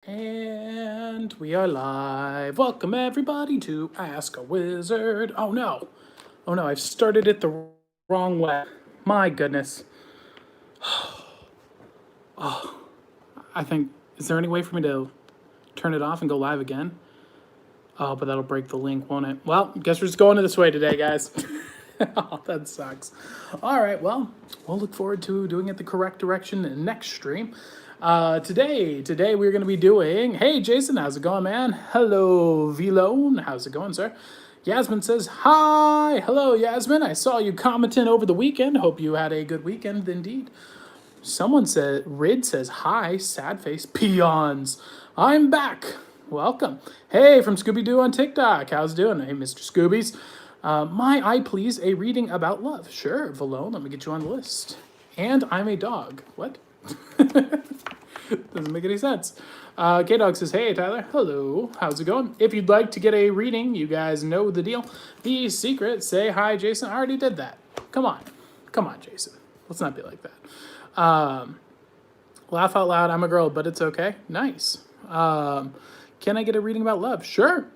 And we are live. Welcome everybody to Ask a Wizard. Oh no. Oh no, I've started it the wrong way. My goodness. I think, is there any way for me to turn it off and go live again? Oh, but that'll break the link, won't it? Well, guess we're just going this way today, guys. Oh, that sucks. All right, well, we'll look forward to doing it the correct direction next stream. Today we're going to be doing, hey, Jason, how's it going, man? Hello, Vilone, how's it going, sir? Yasmin says, hi. Hello, Yasmin. I saw you commenting over the weekend. Hope you had a good weekend indeed. Someone said, Rid says, hi, sad face, peons. I'm back. Welcome. Hey, from Scooby-Doo on TikTok. How's it doing? Hey, Mr. Scoobies. My eye please, a reading about love. Sure, Valone, let me get you on the list. And I'm a dog. What? Doesn't make any sense. K-Dog says, hey, Tyler. Hello. How's it going? If you'd like to get a reading, you guys know the deal. The secret, say hi, Jason. I already did that. Come on. Come on, Jason. Let's not be like that. Laugh out loud. I'm a girl, but it's okay. Nice. Can I get a reading about love? Sure.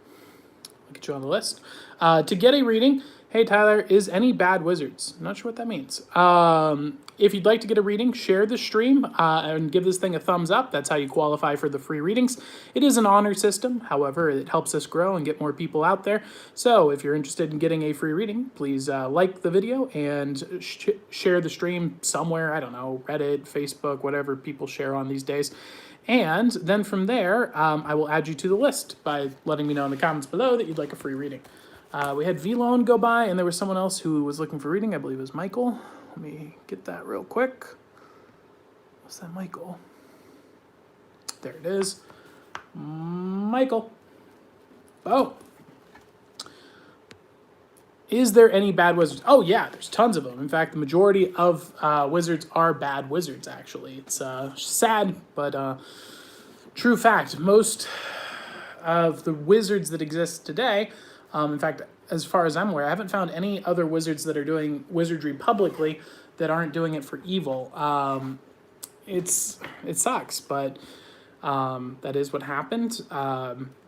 I'll get you on the list. To get a reading, hey Tyler, is any bad wizards? I'm not sure what that means. If you'd like to get a reading, share the stream and give this thing a thumbs up. That's how you qualify for the free readings. It is an honor system. However, it helps us grow and get more people out there. So if you're interested in getting a free reading, please like the video and share the stream somewhere. I don't know, Reddit, Facebook, whatever people share on these days. And then from there, I will add you to the list by letting me know in the comments below that you'd like a free reading. We had V-Loan go by, and there was someone else who was looking for reading. I believe it was Michael. Let me get that real quick. What's that, Michael? There it is. Michael. Oh. Is there any bad wizards? Oh, yeah, there's tons of them. In fact, the majority of wizards are bad wizards, actually. It's sad, but true fact. Most of the wizards that exist today, in fact, as far as I'm aware, I haven't found any other wizards that are doing wizardry publicly that aren't doing it for evil. It sucks, but that is what happened.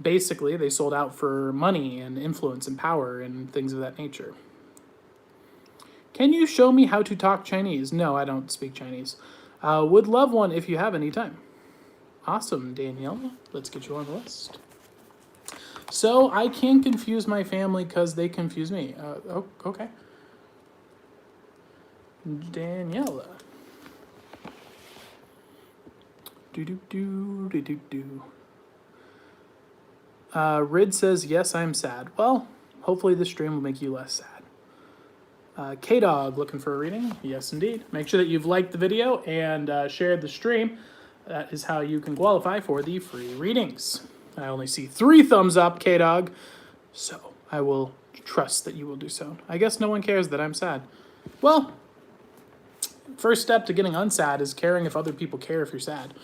Basically, they sold out for money and influence and power and things of that nature. Can you show me how to talk Chinese? No, I don't speak Chinese. Would love one if you have any time. Awesome, Danielle. Let's get you on the list. So I can confuse my family because they confuse me. Okay. Daniela. Rid says, yes, I'm sad. Well, hopefully this stream will make you less sad. K-Dog looking for a reading? Yes, indeed. Make sure that you've liked the video and shared the stream. That is how you can qualify for the free readings. I only see 3 thumbs up, K-Dog, so I will trust that you will do so. I guess no one cares that I'm sad. Well, first step to getting unsad is caring if other people care if you're sad.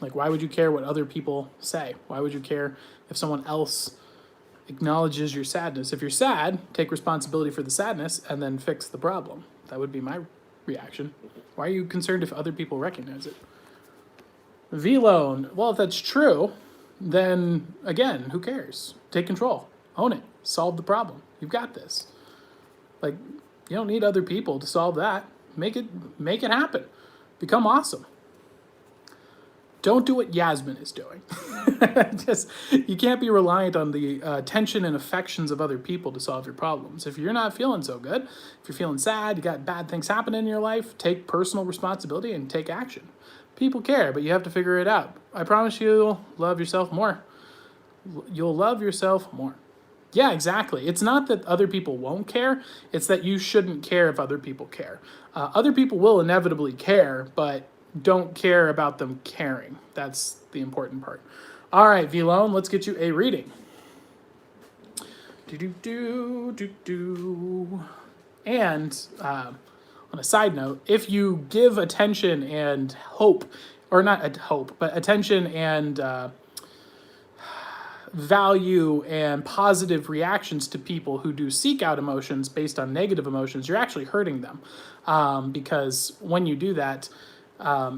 Like, why would you care what other people say? Why would you care if someone else acknowledges your sadness? If you're sad, take responsibility for the sadness and then fix the problem. That would be my reaction. Why are you concerned if other people recognize it? V-Loan. Well, if that's true, then, again, who cares? Take control. Own it. Solve the problem. You've got this. Like, you don't need other people to solve that. Make it happen. Become awesome. Don't do what Yasmin is doing. You can't be reliant on the attention and affections of other people to solve your problems. If you're not feeling so good, if you're feeling sad, you got bad things happening in your life, take personal responsibility and take action. People care, but you have to figure it out. I promise you'll love yourself more. You'll love yourself more. Yeah, exactly. It's not that other people won't care. It's that you shouldn't care if other people care. Other people will inevitably care, but don't care about them caring. That's the important part. All right, V-Lone, let's get you a reading. And on a side note, if you give attention and hope, or not hope, but attention and value and positive reactions to people who do seek out emotions based on negative emotions, you're actually hurting them. Because when you do that,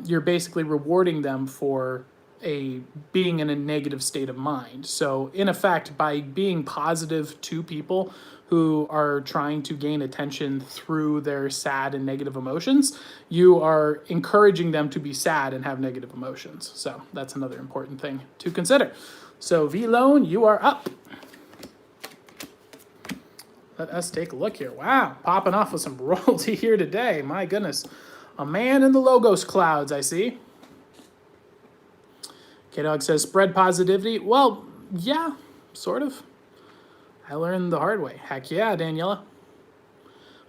you're basically rewarding them for being in a negative state of mind. So in effect, by being positive to people who are trying to gain attention through their sad and negative emotions, you are encouraging them to be sad and have negative emotions. So that's another important thing to consider. So V-Lone, you are up. Let us take a look here. Wow, popping off with some royalty here today. My goodness. A man in the Logos clouds, I see. K-Dog says, spread positivity. Well, yeah, sort of. I learned the hard way. Heck yeah, Daniela.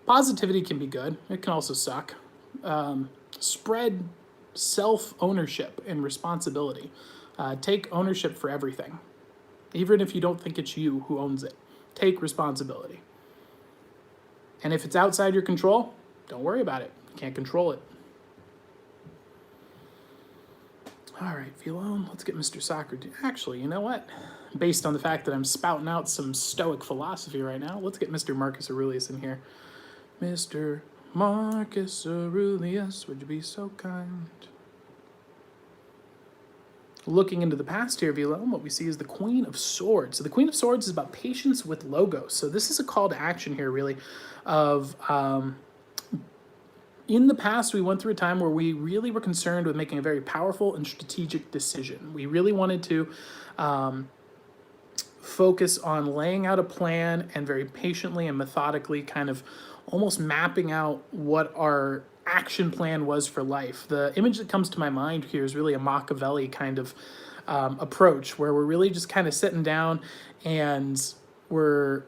Positivity can be good. It can also suck. Spread self-ownership and responsibility. Take ownership for everything. Even if you don't think it's you who owns it. Take responsibility. And if it's outside your control, don't worry about it. You can't control it. All right, V-Lone, let's get Mr. Socrates. Actually, you know what? Based on the fact that I'm spouting out some Stoic philosophy right now, let's get Mr. Marcus Aurelius in here. Mr. Marcus Aurelius, would you be so kind? Looking into the past here, V-Lone, what we see is the Queen of Swords. So the Queen of Swords is about patience with Logos. So this is a call to action here, really, of... in the past, we went through a time where we really were concerned with making a very powerful and strategic decision. We really wanted to focus on laying out a plan and very patiently and methodically kind of almost mapping out what our action plan was for life. The image that comes to my mind here is really a Machiavelli kind of approach, where we're really just kind of sitting down and we're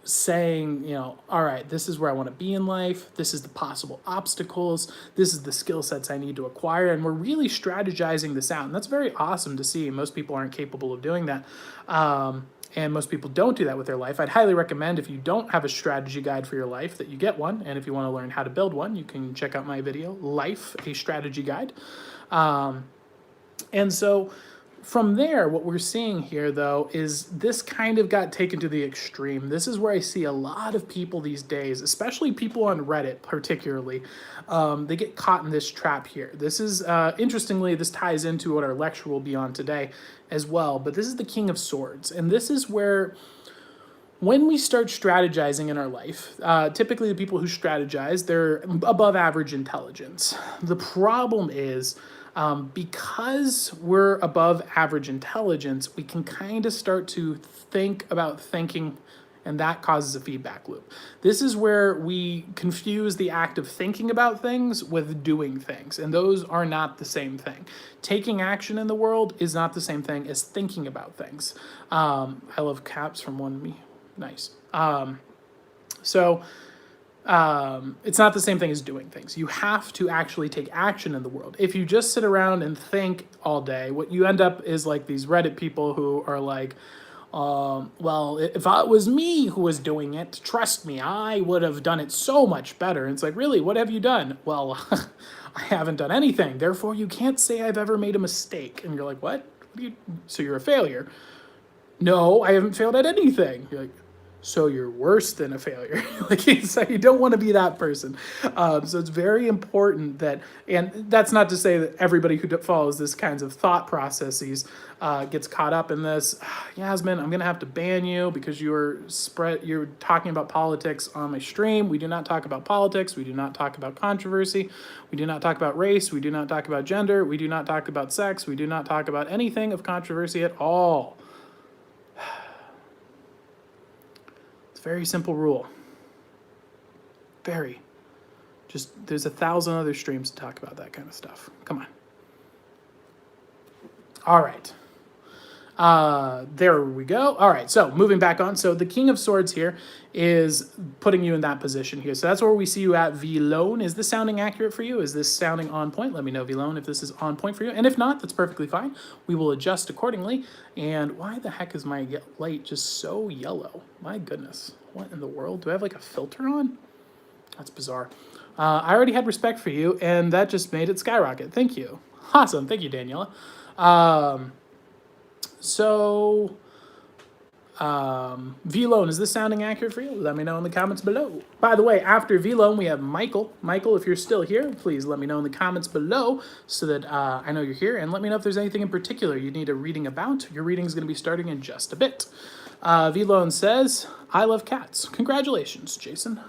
saying, you know, all right, this is where I want to be in life. This is the possible obstacles. This is the skill sets I need to acquire. And we're really strategizing this out. And that's very awesome to see. Most people aren't capable of doing that. And most people don't do that with their life. I'd highly recommend, if you don't have a strategy guide for your life, that you get one. And if you want to learn how to build one, you can check out my video, Life, a Strategy Guide. And so from there, what we're seeing here, though, is this kind of got taken to the extreme. This is where I see a lot of people these days, especially people on Reddit particularly, they get caught in this trap here. This is, interestingly, this ties into what our lecture will be on today as well, but this is the King of Swords. And this is where, when we start strategizing in our life, typically the people who strategize, they're above average intelligence. The problem is, because we're above average intelligence, we can kind of start to think about thinking, and that causes a feedback loop. This is where we confuse the act of thinking about things with doing things, and those are not the same thing. Taking action in the world is not the same thing as thinking about things. I love caps from one me. Nice. It's not the same thing as doing things. You have to actually take action in the world. If you just sit around and think all day, what you end up is like these Reddit people who are like, well, if it was me who was doing it, trust me, I would have done it so much better. And it's like, really, what have you done? Well, I haven't done anything. Therefore, you can't say I've ever made a mistake. And you're like, what? So you're a failure. No, I haven't failed at anything. You're like, so you're worse than a failure. Like, so you don't want to be that person. So it's very important that, and that's not to say that everybody who follows this kinds of thought processes gets caught up in this. Yasmin, I'm going to have to ban you because you're talking about politics on my stream. We do not talk about politics. We do not talk about controversy. We do not talk about race. We do not talk about gender. We do not talk about sex. We do not talk about anything of controversy at all. Very simple rule. Very. Just, there's 1,000 other streams to talk about that kind of stuff. Come on. All right. There we go. All right, so moving back on. So the King of Swords here is putting you in that position here. So that's where we see you at, V-Lone. Is this sounding accurate for you? Is this sounding on point? Let me know, V-Lone, if this is on point for you. And if not, that's perfectly fine. We will adjust accordingly. And why the heck is my light just so yellow? My goodness. What in the world? Do I have like a filter on? That's bizarre. I already had respect for you, and that just made it skyrocket. Thank you. Awesome. Thank you, Daniela. So V-Loan, is this sounding accurate for you? Let me know in the comments below. By the way, after V-Loan, we have Michael. Michael, if you're still here, please let me know in the comments below so that I know you're here. And let me know if there's anything in particular you need a reading about. Your reading is going to be starting in just a bit. V-Loan says, I love cats. Congratulations, Jason.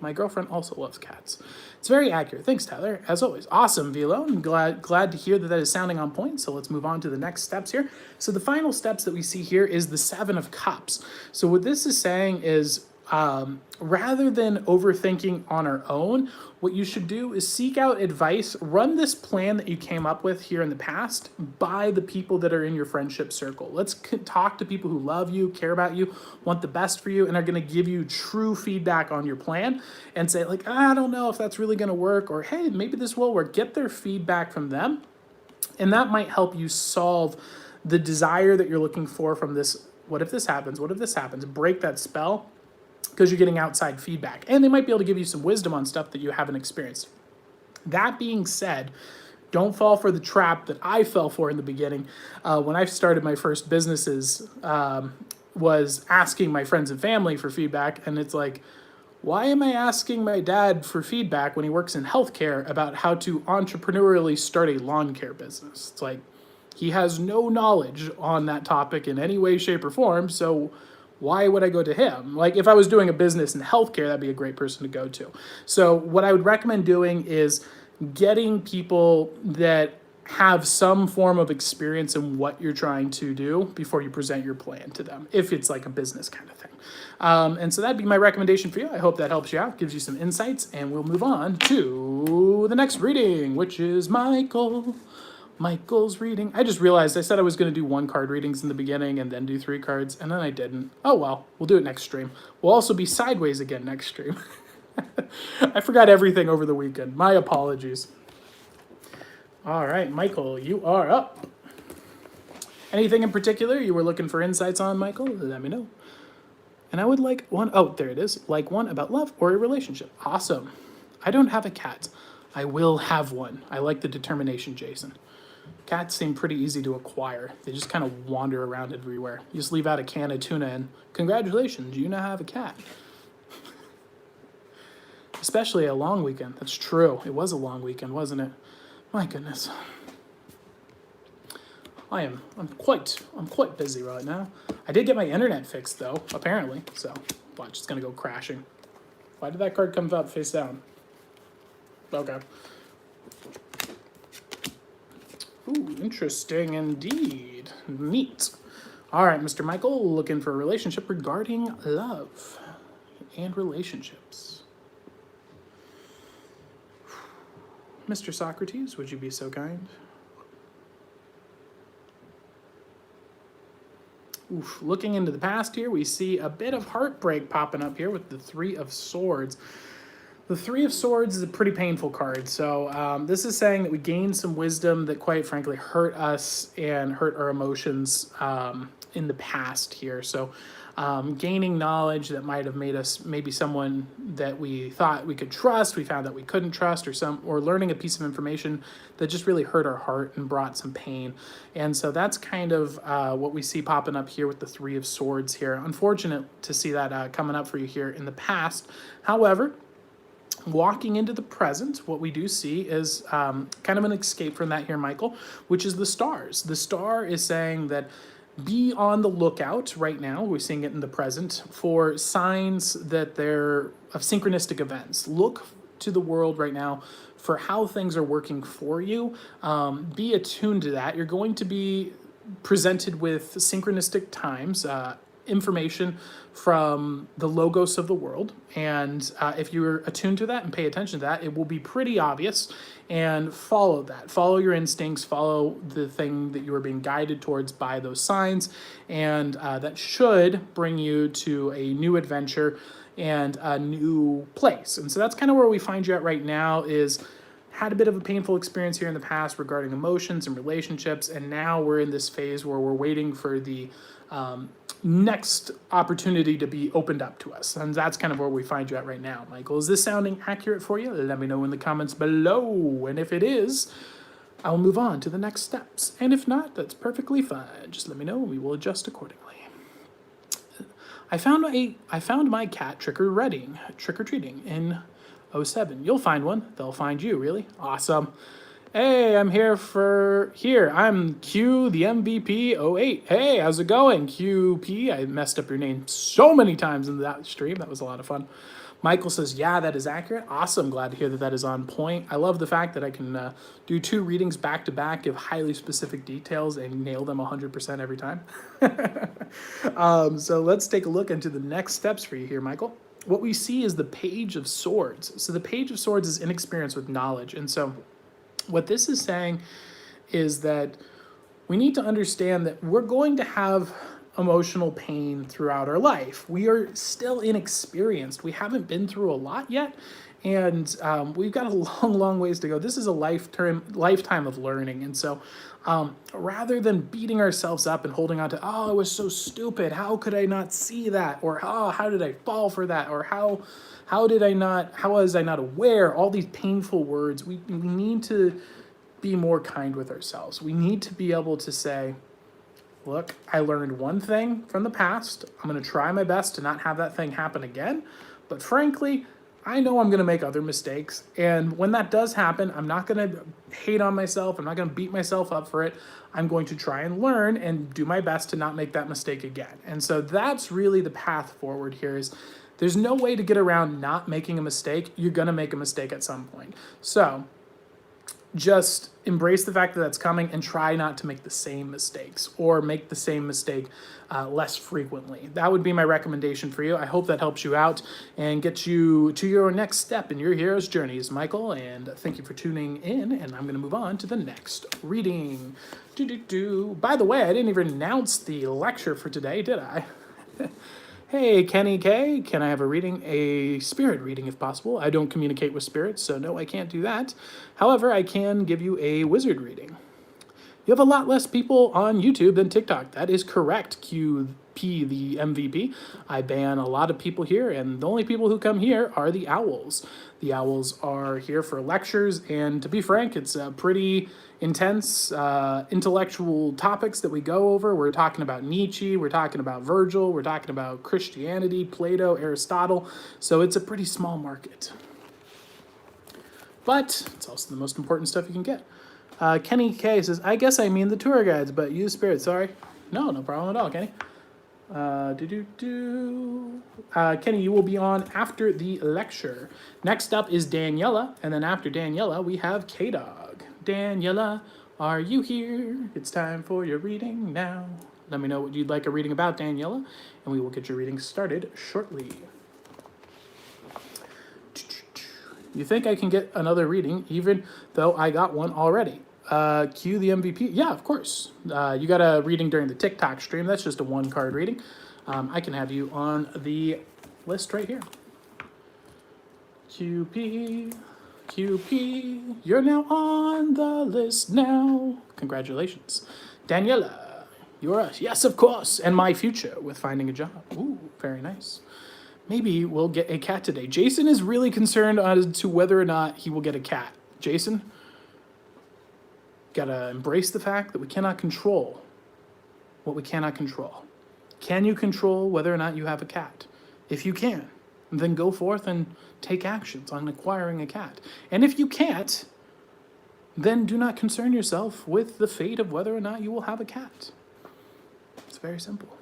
My girlfriend also loves cats. It's very accurate. Thanks, Tyler. As always, awesome, Velo. I'm glad to hear that is sounding on point. So let's move on to the next steps here. So the final steps that we see here is the Seven of Cups. So what this is saying is rather than overthinking on our own, what you should do is seek out advice, run this plan that you came up with here in the past by the people that are in your friendship circle. Let's talk to people who love you, care about you, want the best for you, and are going to give you true feedback on your plan and say like, I don't know if that's really going to work, or hey, maybe this will work. Get their feedback from them. And that might help you solve the desire that you're looking for from this. What if this happens? What if this happens? Break that spell, because you're getting outside feedback. And they might be able to give you some wisdom on stuff that you haven't experienced. That being said, don't fall for the trap that I fell for in the beginning. When I started my first businesses, was asking my friends and family for feedback. And it's like, why am I asking my dad for feedback when he works in healthcare about how to entrepreneurially start a lawn care business? It's like, he has no knowledge on that topic in any way, shape, or form. So why would I go to him? Like if I was doing a business in healthcare, that'd be a great person to go to. So what I would recommend doing is getting people that have some form of experience in what you're trying to do before you present your plan to them, if it's like a business kind of thing. And so that'd be my recommendation for you. I hope that helps you out, gives you some insights, and we'll move on to the next reading, which is Michael's reading. I just realized I said I was going to do 1 card readings in the beginning and then do 3 cards, and then I didn't. Oh well, we'll do it next stream. We'll also be sideways again next stream. I forgot everything over the weekend. My apologies. All right, Michael, you are up. Anything in particular you were looking for insights on, Michael? Let me know. And I would like one, oh, there it is. Like one about love or a relationship. Awesome. I don't have a cat. I will have one. I like the determination, Jason. Cats seem pretty easy to acquire. They just kind of wander around everywhere. You just leave out a can of tuna and congratulations, you now have a cat. Especially a long weekend. That's true. It was a long weekend, wasn't it? My goodness. I'm quite busy right now. I did get my internet fixed though, apparently. So watch, it's gonna go crashing. Why did that card come out face down? Okay. Ooh, interesting indeed. Neat. All right, Mr. Michael, looking for a relationship regarding love and relationships. Mr. Socrates, would you be so kind? Oof, looking into the past here, we see a bit of heartbreak popping up here with the Three of Swords. The Three of Swords is a pretty painful card. So this is saying that we gained some wisdom that quite frankly hurt us and hurt our emotions in the past here. So gaining knowledge that might have made us maybe someone that we thought we could trust, we found that we couldn't trust, or learning a piece of information that just really hurt our heart and brought some pain. And so that's kind of what we see popping up here with the Three of Swords here. Unfortunate to see that coming up for you here in the past. However, walking into the present, what we do see is kind of an escape from that here, Michael, which is the stars. The star is saying that be on the lookout right now, we're seeing it in the present, for signs that they're of synchronistic events. Look to the world right now for how things are working for you. Be attuned to that. You're going to be presented with synchronistic times, information from the logos of the world, and if you're attuned to that and pay attention to that, it will be pretty obvious. And follow that, follow your instincts, follow the thing that you are being guided towards by those signs, and that should bring you to a new adventure and a new place. And so that's kind of where we find you at right now. Is had a bit of a painful experience here in the past regarding emotions and relationships, and now we're in this phase where we're waiting for the next opportunity to be opened up to us. And that's kind of where we find you at right now. Michael, is this sounding accurate for you? Let me know in the comments below. And if it is, I'll move on to the next steps. And if not, that's perfectly fine. Just let me know and we will adjust accordingly. I found my cat trick or treating in '07. You'll find one. They'll find you. Really awesome. Hey, I'm here. I'm Q, the MVP '08. Hey, how's it going, QP? I messed up your name so many times in that stream. That was a lot of fun. Michael says, yeah, that is accurate. Awesome. Glad to hear that is on point. I love the fact that I can do 2 readings back to back, give highly specific details, and nail them 100% every time. So let's take a look into the next steps for you here, Michael. What we see is the Page of Swords. So the Page of Swords is inexperience with knowledge. And so what this is saying is that we need to understand that we're going to have emotional pain throughout our life. We are still inexperienced. We haven't been through a lot yet, and we've got a long ways to go. This is a lifetime of learning, and so rather than beating ourselves up and holding on to, oh, I was so stupid, how could I not see that, or oh, how did I fall for that, or how was I not aware, all these painful words, we need to be more kind with ourselves. We need to be able to say, look, I learned one thing from the past. I'm going to try my best to not have that thing happen again. But frankly, I know I'm going to make other mistakes. And when that does happen, I'm not going to hate on myself. I'm not going to beat myself up for it. I'm going to try and learn and do my best to not make that mistake again. And so that's really the path forward here is there's no way to get around not making a mistake. You're going to make a mistake at some point. So just embrace the fact that that's coming and try not to make the same mistakes or make the same mistake less frequently. That would be my recommendation for you. I hope that helps you out and gets you to your next step in your hero's journeys, Michael. And thank you for tuning in. And I'm going to move on to the next reading. By the way, I didn't even announce the lecture for today, did I? Hey, Kenny K, can I have a spirit reading if possible? I don't communicate with spirits, so no, I can't do that. However, I can give you a wizard reading. You have a lot less people on YouTube than TikTok. That is correct, QP, the MVP. I ban a lot of people here, and the only people who come here are the owls. The owls are here for lectures, and to be frank, it's a pretty intense intellectual topics that we go over. We're talking about Nietzsche, we're talking about Virgil, we're talking about Christianity, Plato, Aristotle. So it's a pretty small market. But it's also the most important stuff you can get. Kenny K says, I guess I mean the tour guides, but use spirit, sorry. No problem at all, Kenny. Kenny, you will be on after the lecture. Next up is Daniela, and then after Daniela, we have K-Dog. Daniela, are you here? It's time for your reading now. Let me know what you'd like a reading about, Daniela, and we will get your reading started shortly. You think I can get another reading, even though I got one already? Q the MVP? Yeah, of course. You got a reading during the TikTok stream. That's just a 1-card reading. I can have you on the list right here. QP, you're now on the list now. Congratulations. Daniela, you're us. Yes, of course. And my future with finding a job. Ooh, very nice. Maybe we'll get a cat today. Jason is really concerned as to whether or not he will get a cat. Jason, gotta embrace the fact that we cannot control what we cannot control. Can you control whether or not you have a cat? If you can, then go forth and take actions on acquiring a cat. And if you can't, then do not concern yourself with the fate of whether or not you will have a cat. It's very simple.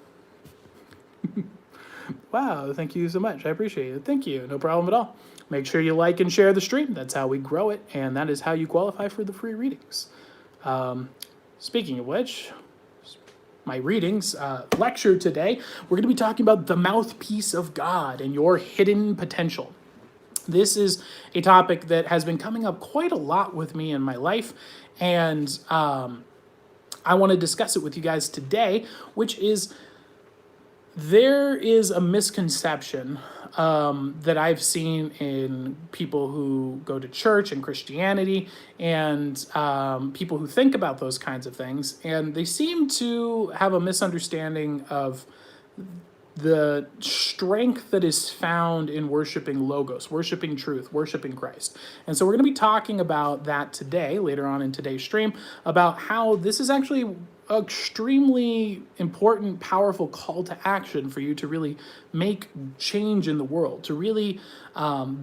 Wow, thank you so much. I appreciate it. Thank you. No problem at all. Make sure you like and share the stream. That's how we grow it, and that is how you qualify for the free readings. Speaking of which, my readings lecture today, we're going to be talking about the mouthpiece of God and your hidden potential. This is a topic that has been coming up quite a lot with me in my life, and I want to discuss it with you guys today, which is there is a misconception that I've seen in people who go to church and Christianity and people who think about those kinds of things, and they seem to have a misunderstanding of the strength that is found in worshiping Logos, worshiping truth, worshiping Christ. And so we're going to be talking about that today, later on in today's stream, about how this is actually extremely important, powerful call to action for you to really make change in the world, to really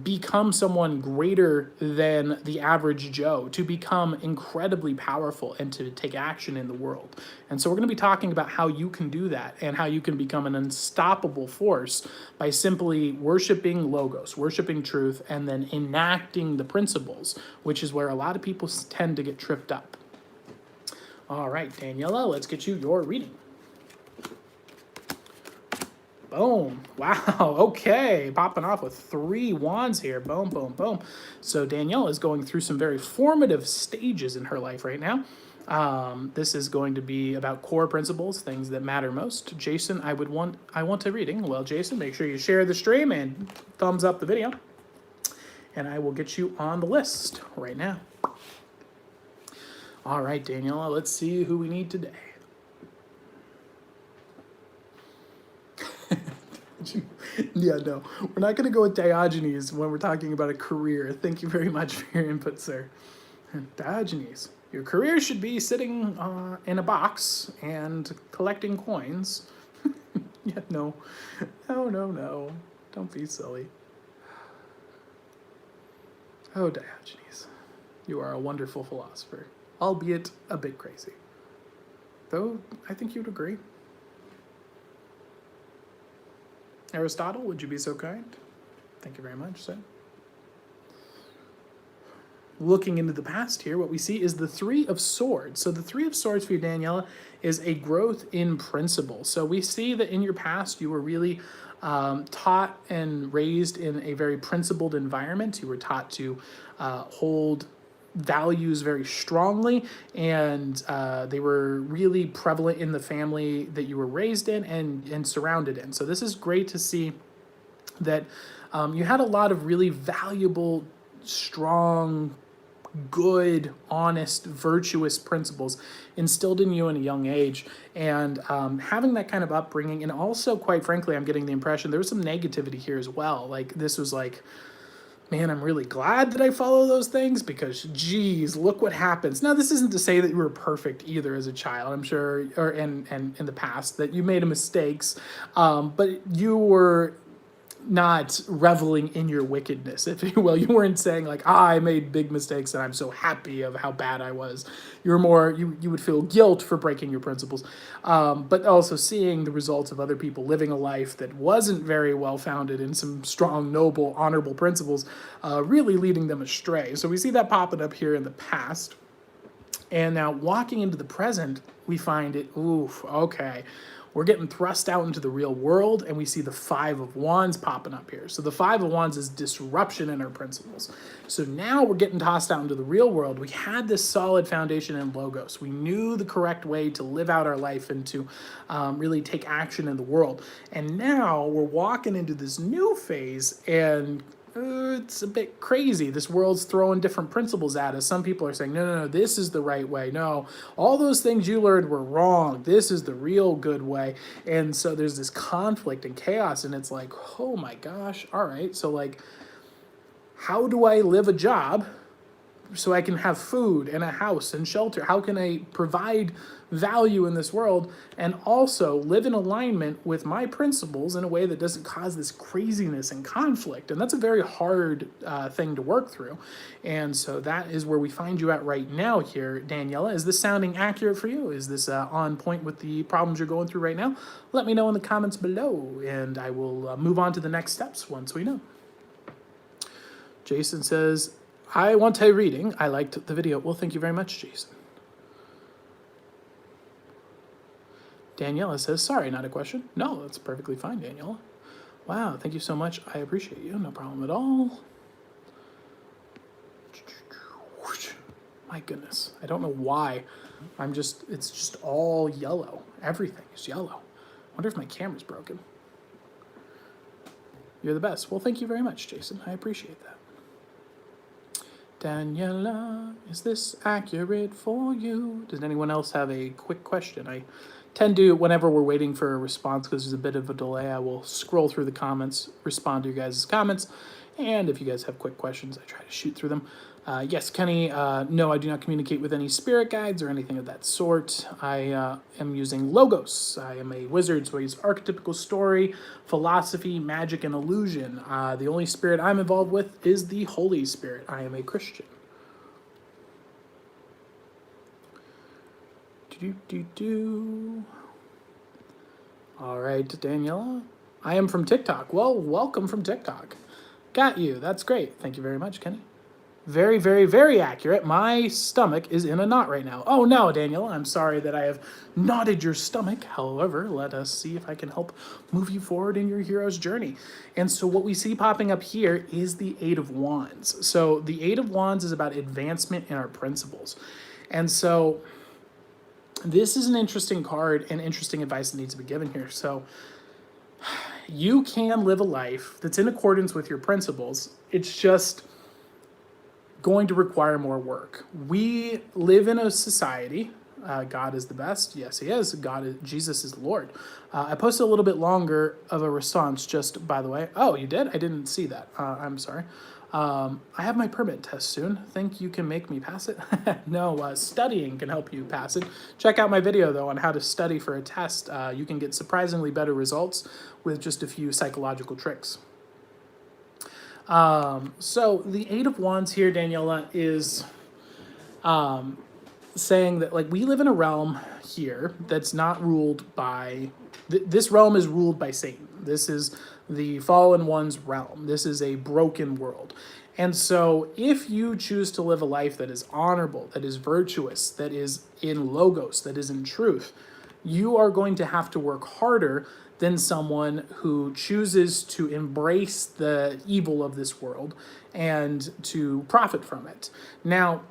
become someone greater than the average Joe, to become incredibly powerful and to take action in the world. And so we're going to be talking about how you can do that and how you can become an unstoppable force by simply worshiping Logos, worshiping truth, and then enacting the principles, which is where a lot of people tend to get tripped up. All right, Daniela, let's get you your reading. Boom. Wow. Okay. Popping off with 3 wands here. Boom, boom, boom. So Danielle is going through some very formative stages in her life right now. This is going to be about core principles, things that matter most. Jason, I want a reading. Well, Jason, make sure you share the stream and thumbs up the video. And I will get you on the list right now. All right, Daniela, let's see who we need today. Yeah, no, we're not going to go with Diogenes when we're talking about a career. Thank you very much for your input, sir. Diogenes, your career should be sitting in a box and collecting coins. Yeah, no. Don't be silly. Oh, Diogenes, you are a wonderful philosopher, albeit a bit crazy. Though, I think you'd agree. Aristotle, would you be so kind? Thank you very much, sir. Looking into the past here, what we see is the 3 of Swords. So the 3 of Swords for you, Daniela, is a growth in principle. So we see that in your past, you were really taught and raised in a very principled environment. You were taught to hold values very strongly, and they were really prevalent in the family that you were raised in and surrounded in. So this is great to see that you had a lot of really valuable, strong, good, honest, virtuous principles instilled in you in a young age. And having that kind of upbringing, and also, quite frankly, I'm getting the impression there was some negativity here as well. Like, this was like, man, I'm really glad that I follow those things because, geez, look what happens. Now, this isn't to say that you were perfect either as a child. I'm sure, or and in the past, that you made mistakes, but you were not reveling in your wickedness, if you will. You weren't saying like, I made big mistakes and I'm so happy of how bad I was. You were more, you would feel guilt for breaking your principles, but also seeing the results of other people living a life that wasn't very well founded in some strong, noble, honorable principles, really leading them astray. So we see that popping up here in the past. And now walking into the present, we find it, oof, okay. We're getting thrust out into the real world, and we see the 5 of Wands popping up here. So the 5 of Wands is disruption in our principles. So now we're getting tossed out into the real world. We had this solid foundation in Logos. We knew the correct way to live out our life and to really take action in the world. And now we're walking into this new phase, and it's a bit crazy. This world's throwing different principles at us. Some people are saying, no, this is the right way. No, all those things you learned were wrong. This is the real good way. And so there's this conflict and chaos, and it's like, oh my gosh, all right. So like, how do I live a job so I can have food and a house and shelter? How can I provide value in this world and also live in alignment with my principles in a way that doesn't cause this craziness and conflict? And that's a very hard thing to work through. And so that is where we find you at right now here, Daniela. Is this sounding accurate for you? Is this on point with the problems you're going through right now? Let me know in the comments below, and I will move on to the next steps once we know. Jason says, I want a reading. I liked the video. Well, thank you very much, Jason. Daniela says, sorry, not a question. No, that's perfectly fine, Daniela. Wow, thank you so much. I appreciate you. No problem at all. My goodness. I don't know why. It's just all yellow. Everything is yellow. I wonder if my camera's broken. You're the best. Well, thank you very much, Jason. I appreciate that. Daniela, is this accurate for you? Does anyone else have a quick question? I tend to, whenever we're waiting for a response, because there's a bit of a delay, I will scroll through the comments, respond to you guys' comments, and if you guys have quick questions, I try to shoot through them. Yes, Kenny, no, I do not communicate with any spirit guides or anything of that sort. I am using logos. I am a wizard, so I use archetypical story, philosophy, magic, and illusion. The only spirit I'm involved with is the Holy Spirit. I am a Christian. All right, Daniela. I am from TikTok. Well, welcome from TikTok. Got you. That's great. Thank you very much, Kenny. Very, very, very accurate. My stomach is in a knot right now. Oh no, Daniel, I'm sorry that I have knotted your stomach. However, let us see if I can help move you forward in your hero's journey. And so what we see popping up here is the Eight of Wands. So the Eight of Wands is about advancement in our principles. And so this is an interesting card and interesting advice that needs to be given here. So you can live a life that's in accordance with your principles. It's just going to require more work. We live in a society. God is the best. Yes, he is. Jesus is the Lord. I posted a little bit longer of a response, just by the way. Oh, you did? I didn't see that. I'm sorry. I have my permit test soon. Think you can make me pass it? No, studying can help you pass it. Check out my video, though, on how to study for a test. You can get surprisingly better results with just a few psychological tricks. So the Eight of Wands here, Daniela, is saying that like we live in a realm here that's not ruled by this realm is ruled by Satan. This is the fallen one's realm. This is a broken world. And so if you choose to live a life that is honorable, that is virtuous, that is in logos, that is in truth, you are going to have to work harder than someone who chooses to embrace the evil of this world and to profit from it. Now,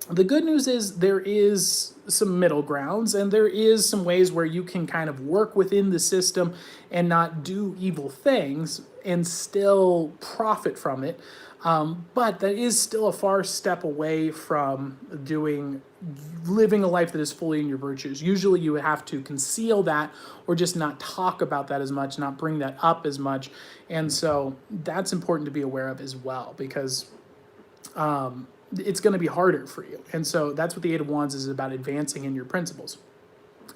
the good news is there is some middle grounds and there is some ways where you can kind of work within the system and not do evil things and still profit from it. But that is still a far step away from living a life that is fully in your virtues. Usually you would have to conceal that or just not talk about that as much, not bring that up as much. And so that's important to be aware of as well, because it's going to be harder for you. And so that's what the Eight of Wands is about, advancing in your principles.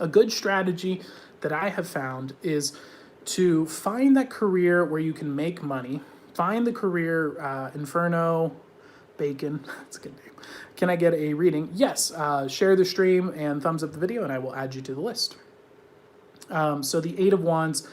A good strategy that I have found is to find that career where you can make money. Find the career, Inferno Bacon. That's a good name. Can I get a reading? Yes. Share the stream and thumbs up the video, and I will add you to the list. So the Eight of Wands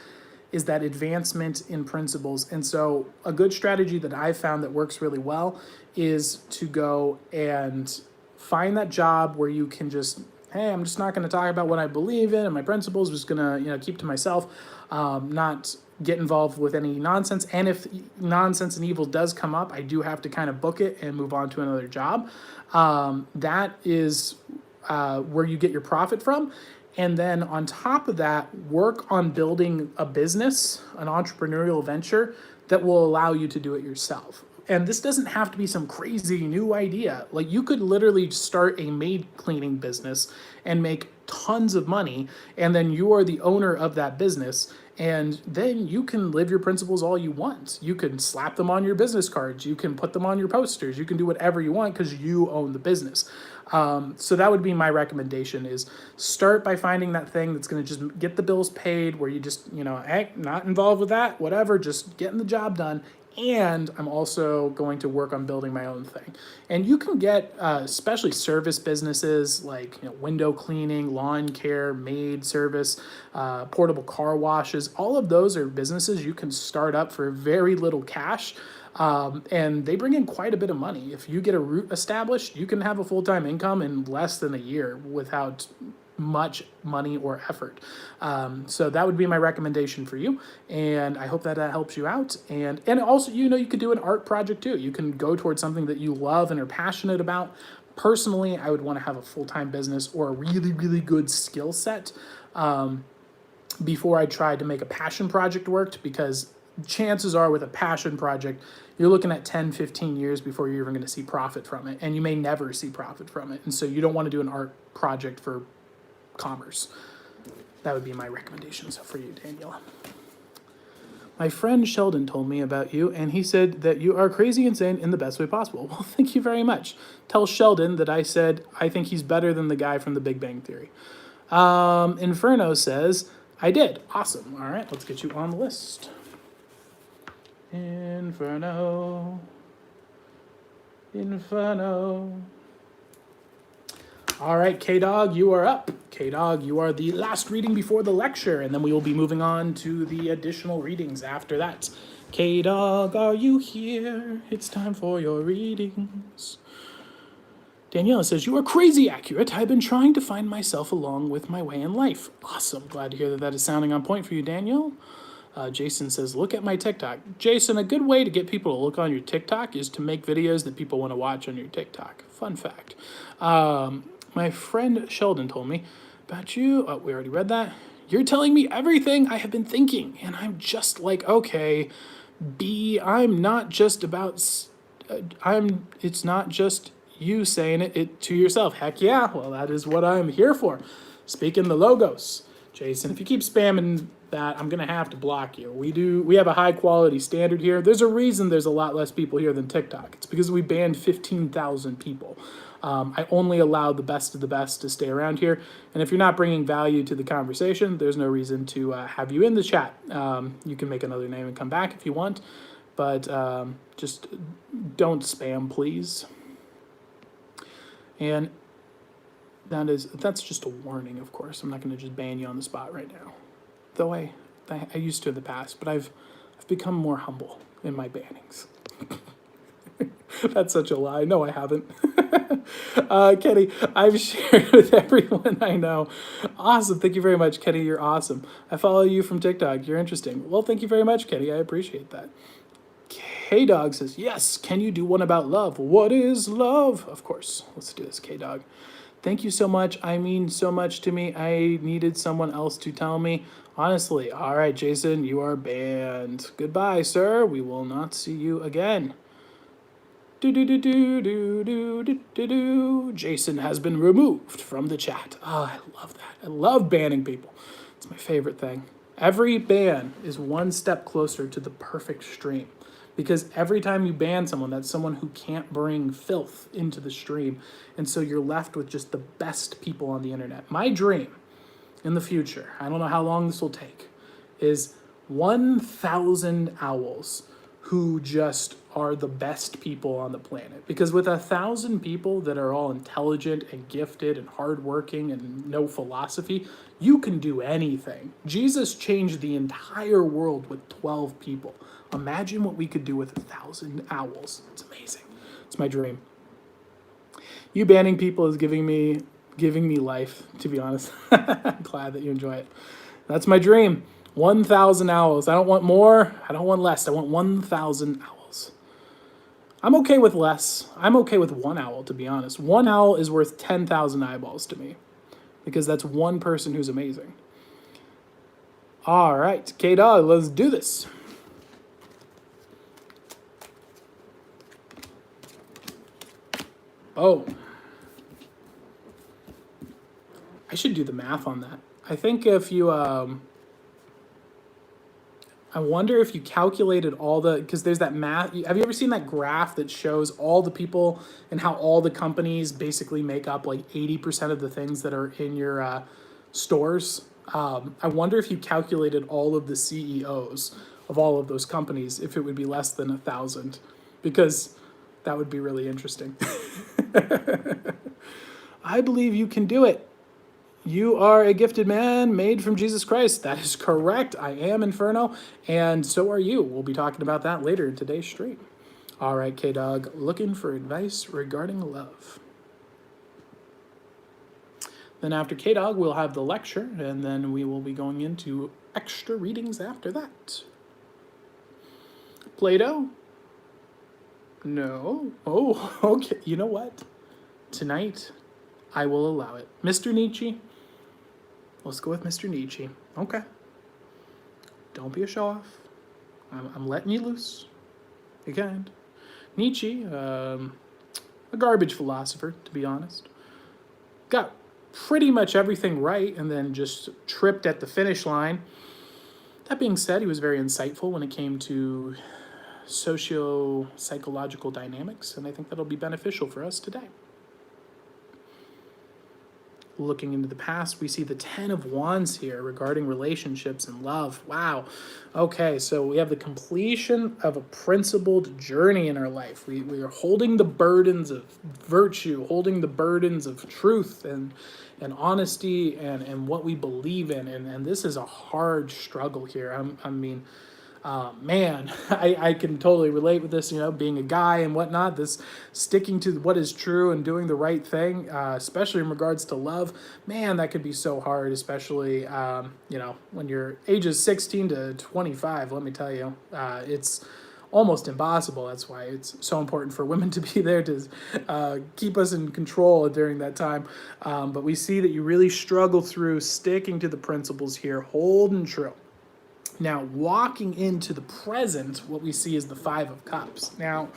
is that advancement in principles. And so a good strategy that I've found that works really well is to go and find that job where you can just, hey, I'm just not going to talk about what I believe in and my principles. I'm just going to, keep to myself, not get involved with any nonsense. And if nonsense and evil does come up, I do have to kind of book it and move on to another job. That is where you get your profit from. And then on top of that, work on building a business, an entrepreneurial venture that will allow you to do it yourself. And this doesn't have to be some crazy new idea. Like you could literally start a maid cleaning business and make tons of money, and then you are the owner of that business, and then you can live your principles all you want. You can slap them on your business cards, you can put them on your posters, you can do whatever you want because you own the business. So that would be my recommendation, is start by finding that thing that's going to just get the bills paid, where you just, hey, not involved with that, whatever, just getting the job done. And I'm also going to work on building my own thing. And you can get, especially service businesses like window cleaning, lawn care, maid service, portable car washes. All of those are businesses you can start up for very little cash. And they bring in quite a bit of money. If you get a route established, you can have a full-time income in less than a year without much money or effort. So that would be my recommendation for you. And I hope that helps you out. And also, you could do an art project too. You can go towards something that you love and are passionate about. Personally, I would want to have a full-time business or a really, really good skill set before I tried to make a passion project work, because chances are with a passion project, you're looking at 10, 15 years before you're even going to see profit from it. And you may never see profit from it. And so you don't want to do an art project for commerce. That would be my recommendations for you, Daniela. My friend Sheldon told me about you, and he said that you are crazy insane in the best way possible. Well, thank you very much. Tell Sheldon that I said I think he's better than the guy from The Big Bang Theory. Inferno says, I did. Awesome. All right, let's get you on the list. Inferno. Inferno. All right, K-Dog, you are up. K-Dog, you are the last reading before the lecture, and then we will be moving on to the additional readings after that. K-Dog, are you here? It's time for your readings. Daniela says, you are crazy accurate. I've been trying to find myself along with my way in life. Awesome. Glad to hear that is sounding on point for you, Danielle. Jason says, look at my TikTok. Jason, a good way to get people to look on your TikTok is to make videos that people want to watch on your TikTok. Fun fact. My friend Sheldon told me about you. Oh, we already read that. You're telling me everything I have been thinking. And I'm just like, okay, B, I'm not just about, it's not just you saying it to yourself. Heck yeah. Well, that is what I'm here for. Speaking the logos. Jason, if you keep spamming that, I'm going to have to block you. We have a high quality standard here. There's a reason there's a lot less people here than TikTok. It's because we banned 15,000 people. I only allow the best of the best to stay around here. And if you're not bringing value to the conversation, there's no reason to have you in the chat. You can make another name and come back if you want. But just don't spam, please. And that's just a warning, of course. I'm not going to just ban you on the spot right now. Though I used to in the past, but I've become more humble in my bannings. That's such a lie. No, I haven't. Kenny, I've shared with everyone I know. Awesome. Thank you very much, Kenny. You're awesome. I follow you from TikTok. You're interesting. Well, thank you very much, Kenny. I appreciate that. K-Dog says, yes, can you do one about love? What is love? Of course. Let's do this, K-Dog. Thank you so much. I mean so much to me. I needed someone else to tell me. Honestly. All right, Jason, you are banned. Goodbye, sir. We will not see you again. Jason has been removed from the chat. Oh, I love that. I love banning people. It's my favorite thing. Every ban is one step closer to the perfect stream. Because every time you ban someone, that's someone who can't bring filth into the stream. And so you're left with just the best people on the internet. My dream in the future, I don't know how long this will take, is 1,000 owls who just are the best people on the planet. Because with 1,000 people that are all intelligent and gifted and hardworking and no philosophy, you can do anything. Jesus changed the entire world with 12 people. Imagine what we could do with 1,000 owls. It's amazing. It's my dream. You banning people is giving me life, to be honest. I'm glad that you enjoy it. That's my dream. 1,000 owls. I don't want more. I don't want less. I want 1,000 owls. I'm okay with less. I'm okay with one owl, to be honest. One owl is worth 10,000 eyeballs to me because that's one person who's amazing. All right, K-Dog, let's do this. Oh. I should do the math on that. I think if you, I wonder if you calculated all the, because there's that math. Have you ever seen that graph that shows all the people and how all the companies basically make up like 80% of the things that are in your stores? I wonder if you calculated all of the CEOs of all of those companies, if it would be less than 1,000, because that would be really interesting. I believe you can do it. You are a gifted man made from Jesus Christ. That is correct. I am Inferno, and so are you. We'll be talking about that later in today's stream. All right, K-Dog, looking for advice regarding love. Then after K-Dog, we'll have the lecture, and then we will be going into extra readings after that. Plato? No. Oh, okay. You know what? Tonight, I will allow it. Mr. Nietzsche? Let's go with Mr. Nietzsche. Okay. Don't be a show-off. I'm letting you loose. You kind. Nietzsche, a garbage philosopher, to be honest. Got pretty much everything right and then just tripped at the finish line. That being said, he was very insightful when it came to socio-psychological dynamics, and I think that'll be beneficial for us today. Looking into the past, we see the 10 of Wands here regarding relationships and love. Wow. Okay, so we have the completion of a principled journey in our life. We are holding the burdens of virtue, holding the burdens of truth and honesty and what we believe in. And this is a hard struggle here. Man, I can totally relate with this, being a guy and whatnot, this sticking to what is true and doing the right thing, especially in regards to love. Man, that could be so hard, especially, when you're ages 16 to 25, let me tell you, it's almost impossible. That's why it's so important for women to be there to keep us in control during that time. But we see that you really struggle through sticking to the principles here, holding true. Now, walking into the present, what we see is the Five of Cups. Now,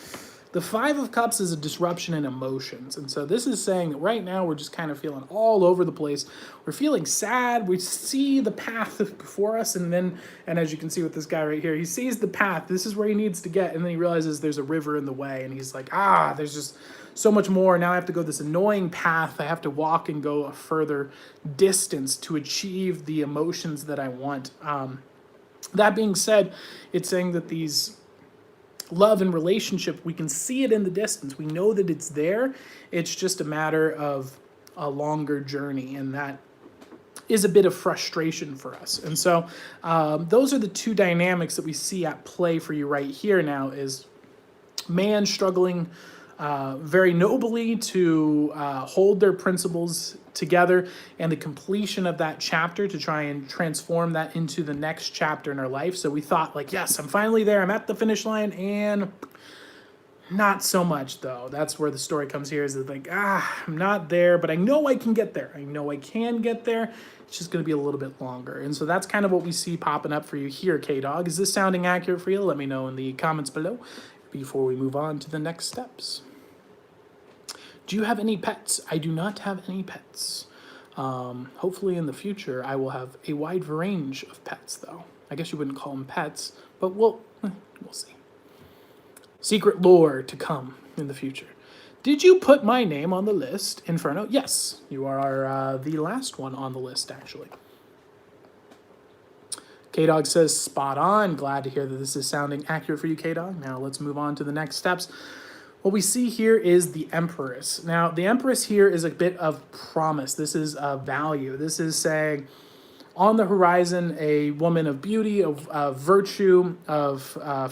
the Five of Cups is a disruption in emotions. And so this is saying that right now we're just kind of feeling all over the place. We're feeling sad. We see the path before us. And as you can see with this guy right here, he sees the path. This is where he needs to get. And then he realizes there's a river in the way. And he's like, there's just so much more. Now I have to go this annoying path. I have to walk and go a further distance to achieve the emotions that I want. That being said, it's saying that these love and relationship, we can see it in the distance. We know that it's there. It's just a matter of a longer journey, and that is a bit of frustration for us. And so those are the two dynamics that we see at play for you right here now is man struggling very nobly to hold their principles together, and the completion of that chapter to try and transform that into the next chapter in our life. So we thought like, yes, I'm finally there. I'm at the finish line, and not so much though. That's where the story comes here is that like, I'm not there, but I know I can get there. I know I can get there. It's just going to be a little bit longer. And so that's kind of what we see popping up for you here, K-Dog. Is this sounding accurate for you? Let me know in the comments below before we move on to the next steps. Do you have any pets? I do not have any pets. Hopefully in the future, I will have a wide range of pets, though. I guess you wouldn't call them pets, but we'll see. Secret lore to come in the future. Did you put my name on the list, Inferno? Yes, you are the last one on the list, actually. K-Dog says, spot on. Glad to hear that this is sounding accurate for you, K-Dog. Now let's move on to the next steps. What we see here is the Empress. Now, the Empress here is a bit of promise. This is a value. This is saying, on the horizon, a woman of beauty, of virtue, of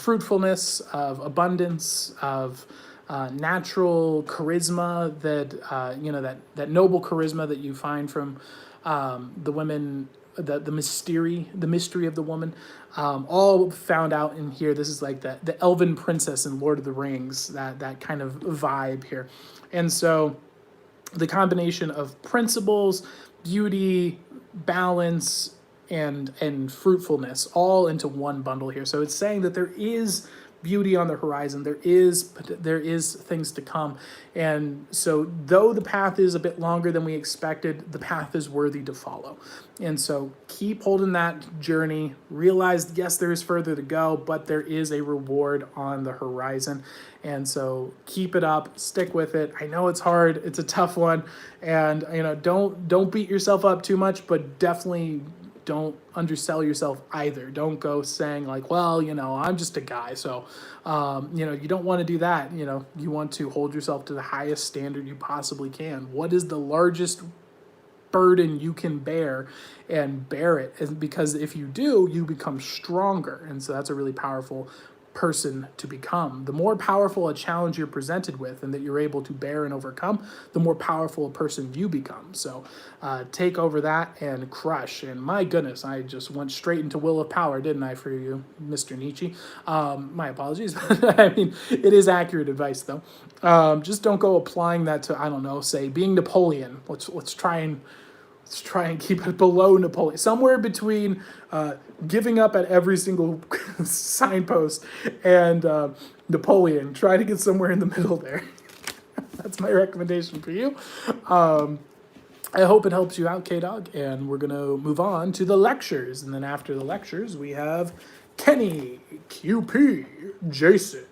fruitfulness, of abundance, of natural charisma, that noble charisma that you find from the women, the mystery of the woman, all found out in here. This is like the elven princess in Lord of the Rings, that kind of vibe here. And so the combination of principles, beauty, balance, and fruitfulness all into one bundle here. So it's saying that there is beauty on the horizon. There is things to come. And so though the path is a bit longer than we expected, the path is worthy to follow. And so keep holding that journey. Realize, yes, there is further to go, but there is a reward on the horizon. And so keep it up, stick with it. I know it's hard. It's a tough one. And, don't beat yourself up too much, but definitely don't undersell yourself either. Don't go saying like, well, I'm just a guy. So, you don't want to do that. You want to hold yourself to the highest standard you possibly can. What is the largest burden you can bear, and bear it? And because if you do, you become stronger. And so that's a really powerful person to become. The more powerful a challenge you're presented with and that you're able to bear and overcome, the more powerful a person you become. So take over that and crush. And my goodness, I just went straight into Will of Power, didn't I, for you, Mr. Nietzsche? My apologies. I mean, it is accurate advice, though. Just don't go applying that to, I don't know, say being Napoleon. Let's try and keep it below Napoleon. Somewhere between giving up at every single signpost and Napoleon. Try to get somewhere in the middle there. That's my recommendation for you. I hope it helps you out, K-Dog, and we're going to move on to the lectures. And then after the lectures, we have Kenny, QP, Jason,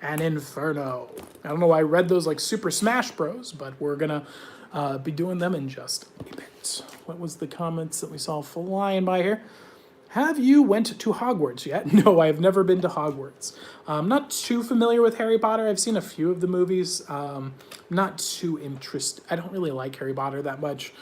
and Inferno. I don't know why I read those like Super Smash Bros, but we're going to be doing them in just a bit. What was the comments that we saw flying by here? Have you went to Hogwarts yet? No, I have never been to Hogwarts. I'm not too familiar with Harry Potter. I've seen a few of the movies. Not too interested. I don't really like Harry Potter that much.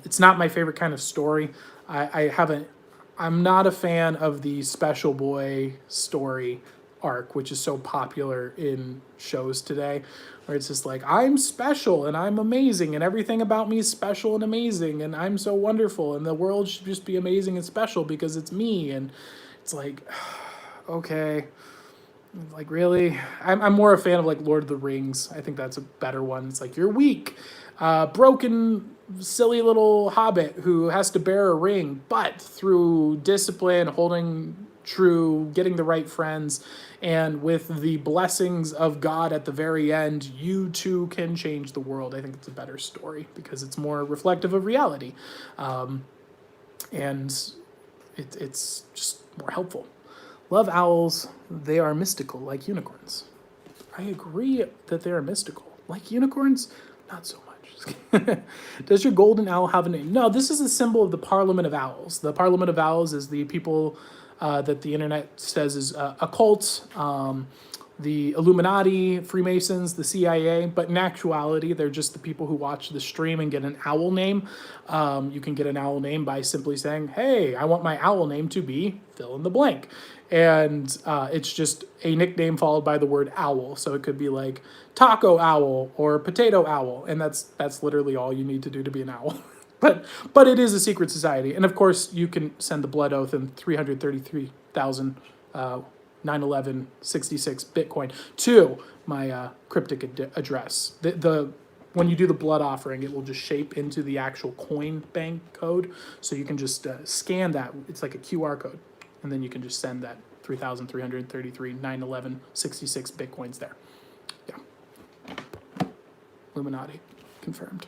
It's not my favorite kind of story. I'm not a fan of the Special Boy story arc, which is so popular in shows today, where it's just like, I'm special and I'm amazing and everything about me is special and amazing and I'm so wonderful and the world should just be amazing and special because it's me. And it's like, okay, like, really? I'm more a fan of like Lord of the Rings. I think that's a better one. It's like, you're weak, broken, silly little hobbit who has to bear a ring, but through discipline, holding true, getting the right friends, and with the blessings of God at the very end, you too can change the world. I think it's a better story because it's more reflective of reality, and it's just more helpful. Love owls. They are mystical, like unicorns. I agree that they are mystical. Like unicorns, not so much. Does your golden owl have a name? No, this is a symbol of the Parliament of Owls. The Parliament of Owls is the people that the internet says is a cult, the Illuminati, Freemasons, the CIA, but in actuality, they're just the people who watch the stream and get an owl name. You can get an owl name by simply saying, hey, I want my owl name to be fill in the blank. And it's just a nickname followed by the word owl. So it could be like taco owl or potato owl. And that's literally all you need to do to be an owl. But it is a secret society. And of course, you can send the blood oath and 333,000 911.66 Bitcoin to my cryptic address. When you do the blood offering, it will just shape into the actual coin bank code. So you can just scan that. It's like a QR code. And then you can just send that 3,333 911.66 Bitcoins there. Yeah. Illuminati. Confirmed.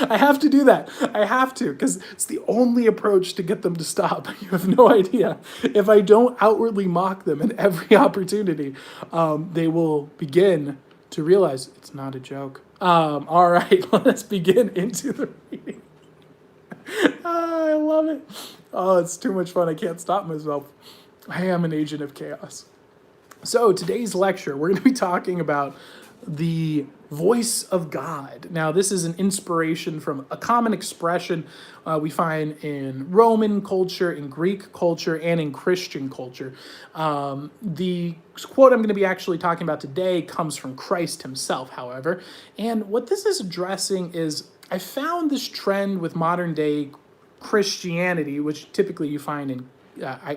I have to do that. I have to, because it's the only approach to get them to stop. You have no idea. If I don't outwardly mock them at every opportunity, they will begin to realize it's not a joke. All right, let us begin into the reading. I love it. Oh, it's too much fun. I can't stop myself. I am an agent of chaos. So today's lecture, we're going to be talking about the voice of God. Now, this is an inspiration from a common expression we find in Roman culture, in Greek culture, and in Christian culture. The quote I'm going to be actually talking about today comes from Christ himself, however. And what this is addressing is, I found this trend with modern day Christianity, which typically you find in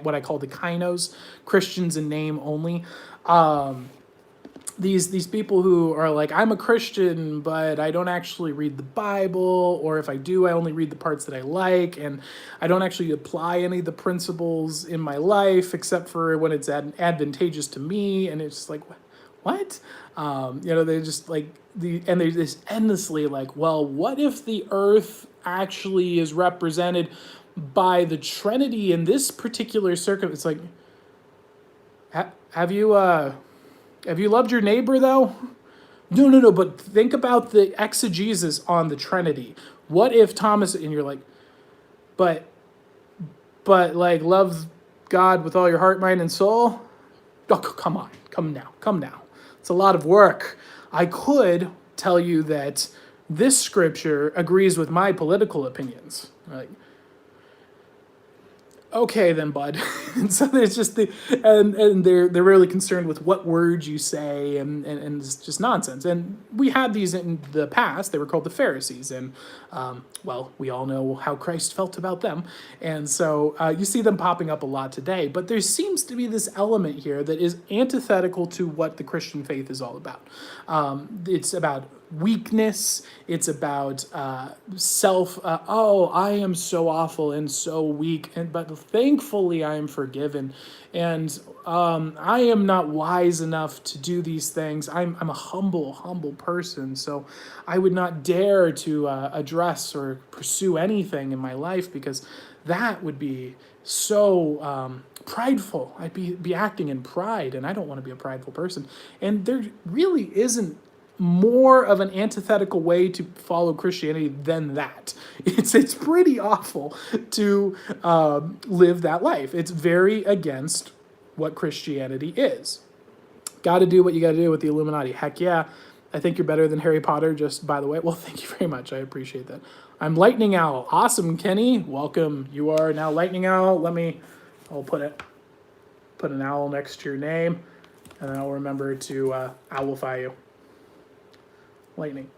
what I call the kainos, Christians in name only. These people who are like, I'm a Christian, but I don't actually read the Bible, or if I do, I only read the parts that I like, and I don't actually apply any of the principles in my life except for when it's advantageous to me. And it's just like, what? They just like and they're just endlessly like, well, what if the earth actually is represented by the Trinity in this particular circumstance? It's like, have you loved your neighbor though? No. But think about the exegesis on the Trinity. What if Thomas, and you're like, but like, love God with all your heart, mind, and soul? Oh, come on, come now. It's a lot of work. I could tell you that this scripture agrees with my political opinions. Like, okay then, bud. And so there's just and they're really concerned with what words you say, and it's just nonsense. And we had these in the past. They were called the Pharisees, and well, we all know how Christ felt about them. And so you see them popping up a lot today. But there seems to be this element here that is antithetical to what the Christian faith is all about. It's about weakness. It's about I am so awful and so weak, but thankfully I am forgiven, and I am not wise enough to do these things. I'm a humble person, so I would not dare to address or pursue anything in my life, because that would be so prideful. I'd be acting in pride, and I don't want to be a prideful person. And there really isn't more of an antithetical way to follow Christianity than that. It's pretty awful to live that life. It's very against what Christianity is. Got to do what you got to do with the Illuminati. Heck yeah. I think you're better than Harry Potter, just by the way. Well, thank you very much. I appreciate that. I'm Lightning Owl. Awesome, Kenny. Welcome. You are now Lightning Owl. I'll put an owl next to your name, and then I'll remember to owlify you. Lightning.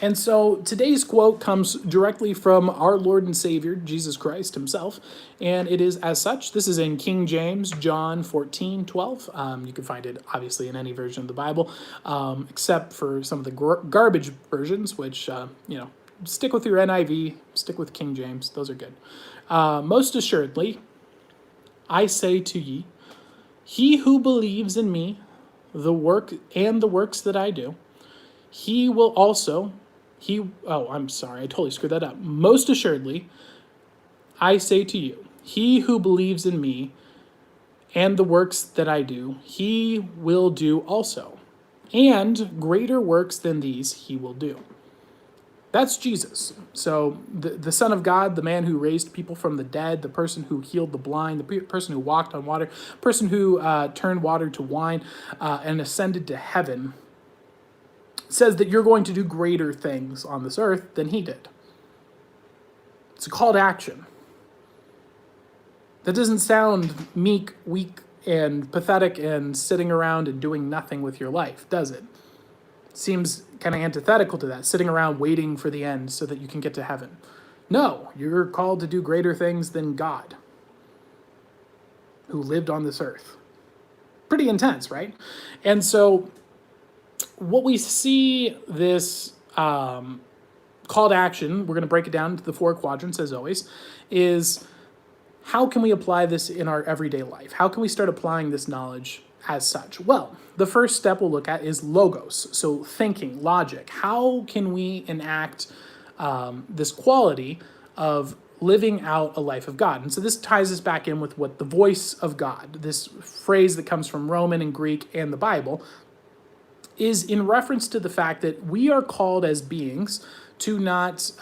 And so today's quote comes directly from our Lord and Savior, Jesus Christ himself, and it is as such. This is in King James, John 14:12. You can find it, obviously, in any version of the Bible, except for some of the garbage versions, which, stick with your NIV, stick with King James. Those are good. Most assuredly, I say to ye, he who believes in me, the works that I do, he will also, I'm sorry, I totally screwed that up. Most assuredly, I say to you, he who believes in me and the works that I do, he will do also. And greater works than these he will do. That's Jesus. So the Son of God, the man who raised people from the dead, the person who healed the blind, the person who walked on water, the person who turned water to wine and ascended to heaven, says that you're going to do greater things on this earth than he did. It's a call to action. That doesn't sound meek, weak, and pathetic and sitting around and doing nothing with your life, does it? Seems kind of antithetical to that, sitting around waiting for the end so that you can get to heaven. No, you're called to do greater things than God, who lived on this earth. Pretty intense, right? And so what we see this call to action, we're going to break it down into the 4 quadrants as always, is how can we apply this in our everyday life? How can we start applying this knowledge as such? Well, the first step we'll look at is logos, so thinking, logic. How can we enact this quality of living out a life of God? And so this ties us back in with what the voice of God, this phrase that comes from Roman and Greek and the Bible, is in reference to the fact that we are called as beings to not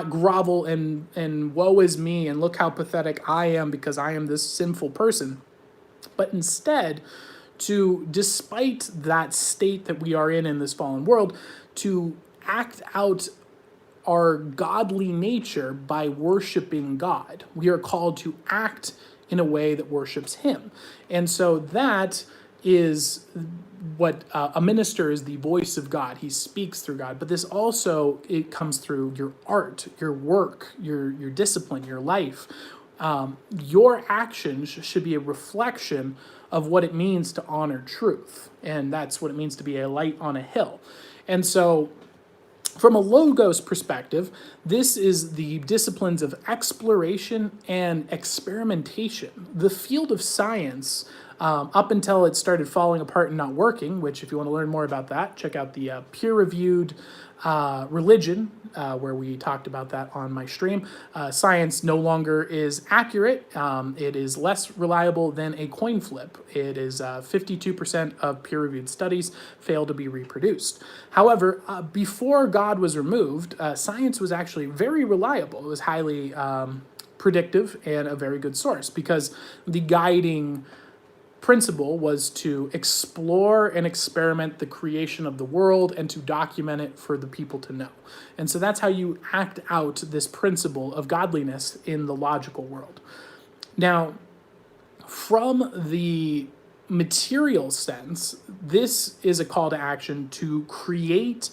grovel and woe is me and look how pathetic I am because I am this sinful person, but instead to, despite that state that we are in this fallen world, to act out our godly nature by worshiping God. We are called to act in a way that worships him. And so that is what a minister is, the voice of God. He speaks through God. But this also, it comes through your art, your work, your discipline, your life. Your actions should be a reflection of what it means to honor truth. And that's what it means to be a light on a hill. And so from a logos perspective, this is the disciplines of exploration and experimentation. The field of science, up until it started falling apart and not working, which if you want to learn more about that, check out the peer-reviewed religion, where we talked about that on my stream. Science no longer is accurate. It is less reliable than a coin flip. It is 52% of peer-reviewed studies fail to be reproduced. However, before God was removed, science was actually very reliable. It was highly predictive and a very good source, because the guiding principle was to explore and experiment the creation of the world and to document it for the people to know. And so that's how you act out this principle of godliness in the logical world. Now, from the material sense, this is a call to action to create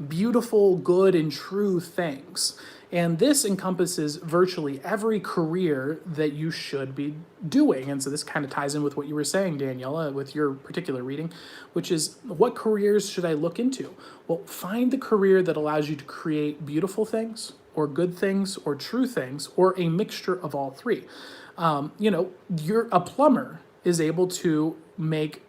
beautiful, good, and true things. And this encompasses virtually every career that you should be doing. And so this kind of ties in with what you were saying, Daniela, with your particular reading, which is what careers should I look into? Well, find the career that allows you to create beautiful things or good things or true things or a mixture of all three. You're a plumber is able to make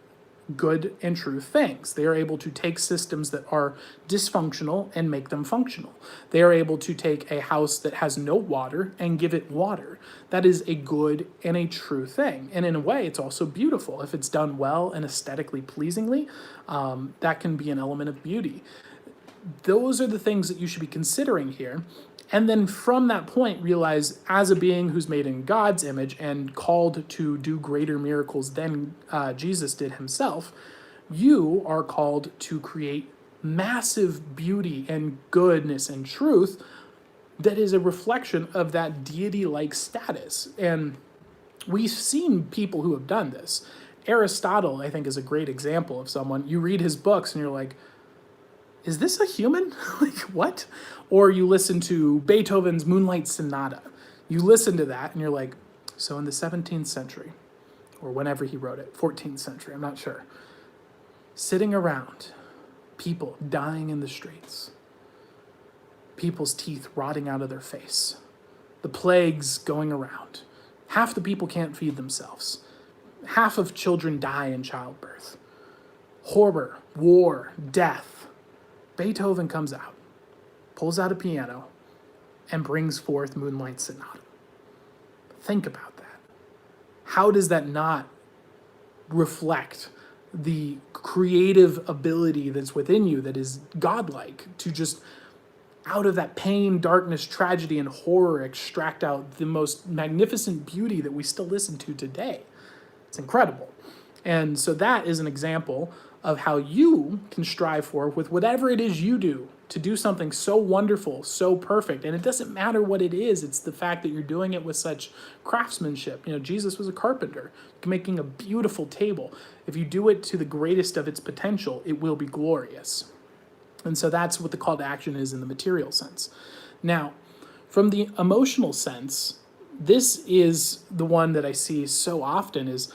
good and true things. They are able to take systems that are dysfunctional and make them functional. They are able to take a house that has no water and give it water. That is a good and a true thing. And in a way, it's also beautiful. If it's done well and aesthetically pleasingly, that can be an element of beauty. Those are the things that you should be considering here. And then from that point, realize as a being who's made in God's image and called to do greater miracles than Jesus did himself, you are called to create massive beauty and goodness and truth that is a reflection of that deity-like status. And we've seen people who have done this. Aristotle, I think, is a great example of someone. You read his books and you're like, is this a human? Like, what? Or you listen to Beethoven's Moonlight Sonata. You listen to that and you're like, so in the 17th century, or whenever he wrote it, 14th century, I'm not sure, sitting around, people dying in the streets, people's teeth rotting out of their face, the plagues going around, half the people can't feed themselves, half of children die in childbirth, horror, war, death. Beethoven comes out, pulls out a piano, and brings forth Moonlight Sonata. Think about that. How does that not reflect the creative ability that's within you that is godlike to just out of that pain, darkness, tragedy, and horror extract out the most magnificent beauty that we still listen to today? It's incredible. And so that is an example of how you can strive for, with whatever it is you do, to do something so wonderful, so perfect. And it doesn't matter what it is, it's the fact that you're doing it with such craftsmanship. Jesus was a carpenter, making a beautiful table. If you do it to the greatest of its potential, it will be glorious. And so that's what the call to action is in the material sense. Now, from the emotional sense, this is the one that I see so often is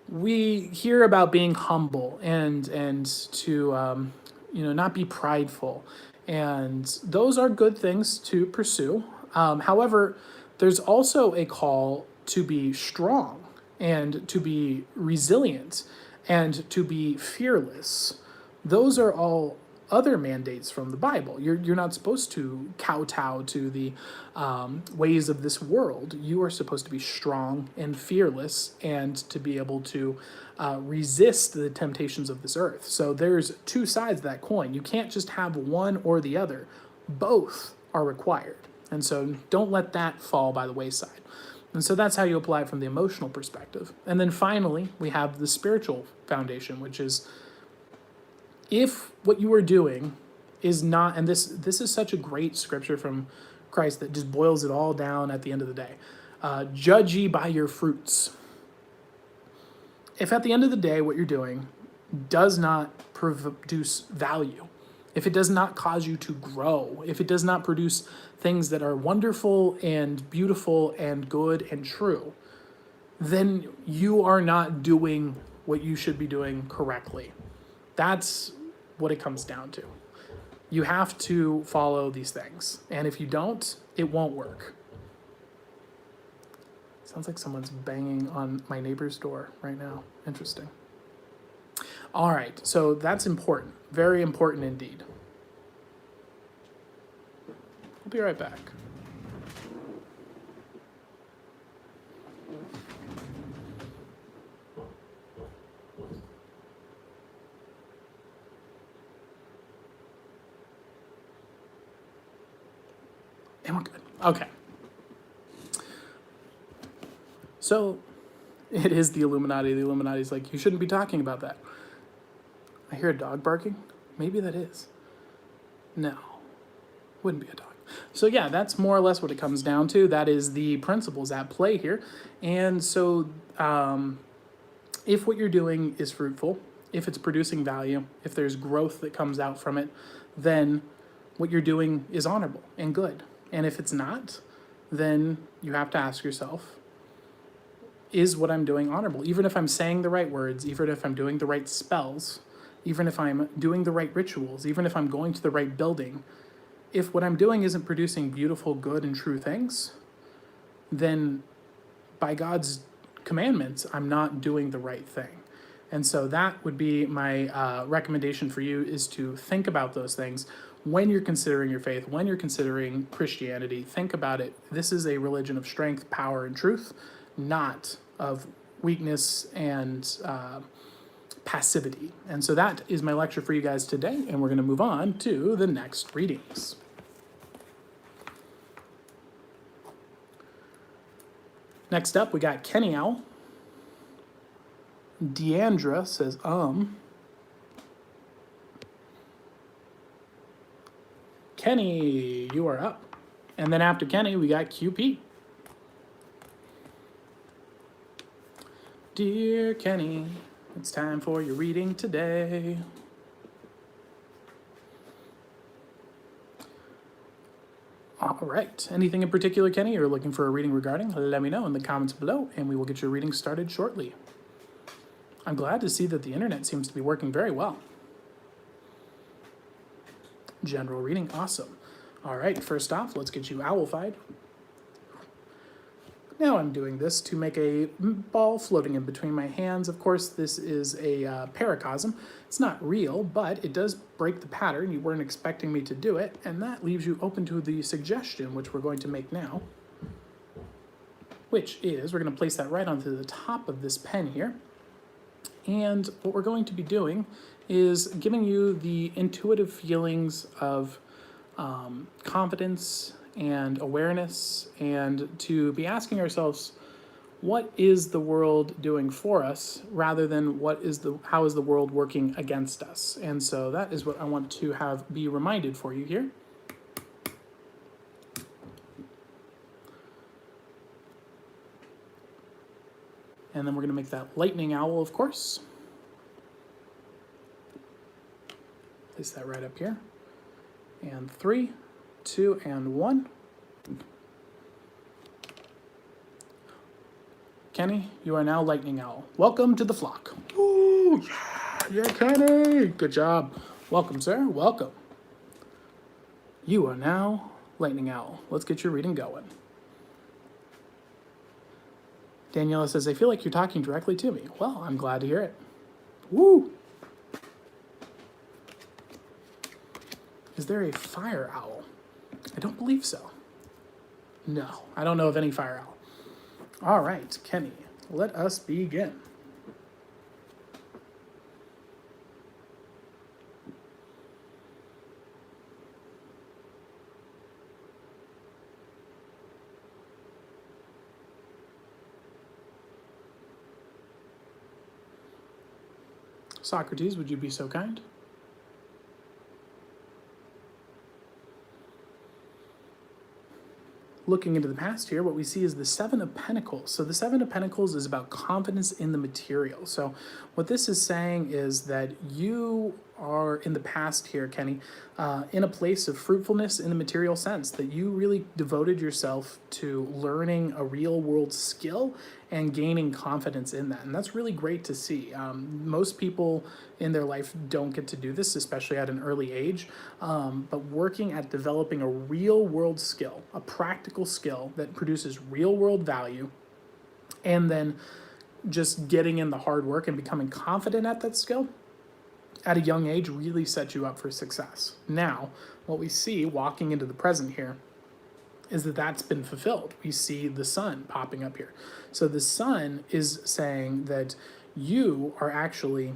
we hear about being humble and to not be prideful, and those are good things to pursue. However, there's also a call to be strong and to be resilient and to be fearless. Those are all other mandates from the Bible. You're not supposed to kowtow to the ways of this world. You are supposed to be strong and fearless and to be able to resist the temptations of this earth. So there's two sides of that coin. You can't just have one or the other. Both are required. And so don't let that fall by the wayside. And so that's how you apply it from the emotional perspective. And then finally, we have the spiritual foundation, which is if what you are doing is not, and this is such a great scripture from Christ that just boils it all down at the end of the day. Judge ye by your fruits. If at the end of the day what you're doing does not produce value, if it does not cause you to grow, if it does not produce things that are wonderful and beautiful and good and true, then you are not doing what you should be doing correctly. That's what it comes down to. You have to follow these things. And if you don't, it won't work. Sounds like someone's banging on my neighbor's door right now. Interesting. All right, so that's important. Very important indeed. We'll be right back. And we're good. Okay. So it is the Illuminati. The Illuminati's like, you shouldn't be talking about that. I hear a dog barking. Maybe that is. No. Wouldn't be a dog. So yeah, that's more or less what it comes down to. That is the principles at play here. And so if what you're doing is fruitful, if it's producing value, if there's growth that comes out from it, then what you're doing is honorable and good. And if it's not, then you have to ask yourself, is what I'm doing honorable? Even if I'm saying the right words, even if I'm doing the right spells, even if I'm doing the right rituals, even if I'm going to the right building, if what I'm doing isn't producing beautiful, good, and true things, then by God's commandments, I'm not doing the right thing. And so that would be my recommendation for you, is to think about those things when you're considering your faith, when you're considering Christianity. Think about it. This is a religion of strength, power, and truth, not of weakness and passivity. And so that is my lecture for you guys today, and we're going to move on to the next readings. Next up, we got Kenny Owl. Deandra says, Kenny, you are up. And then after Kenny, we got QP. Dear Kenny, it's time for your reading today. All right. Anything in particular, Kenny, you're looking for a reading regarding? Let me know in the comments below, and we will get your reading started shortly. I'm glad to see that the internet seems to be working very well. General reading, awesome. All right, first off, let's get you owlified. Now I'm doing this to make a ball floating in between my hands. Of course, this is a paracosm. It's not real, but it does break the pattern. You weren't expecting me to do it, and that leaves you open to the suggestion, which we're going to make now, which is we're going to place that right onto the top of this pen here. And what we're going to be doing is giving you the intuitive feelings of confidence and awareness, and to be asking ourselves, what is the world doing for us, rather than how is the world working against us? And so that is what I want to have be reminded for you here. And then we're going to make that lightning owl, of course. Place that right up here. And 3, 2, and 1. Kenny, you are now lightning owl. Welcome to the flock. Ooh, yeah, Kenny. Good job. Welcome, sir. Welcome. You are now lightning owl. Let's get your reading going. Daniela says, I feel like you're talking directly to me. Well, I'm glad to hear it. Woo! Is there a fire owl? I don't believe so. No, I don't know of any fire owl. All right, Kenny, let us begin. Socrates, would you be so kind? Looking into the past here, what we see is the Seven of Pentacles. So the Seven of Pentacles is about confidence in the material. So what this is saying is that you are in the past here, Kenny, in a place of fruitfulness in the material sense, that you really devoted yourself to learning a real world skill and gaining confidence in that. And that's really great to see. Most people in their life don't get to do this, especially at an early age, but working at developing a real world skill, a practical skill that produces real world value, and then just getting in the hard work and becoming confident at that skill at a young age really sets you up for success. Now, what we see walking into the present here is that that's been fulfilled. We see the sun popping up here. So the sun is saying that you are actually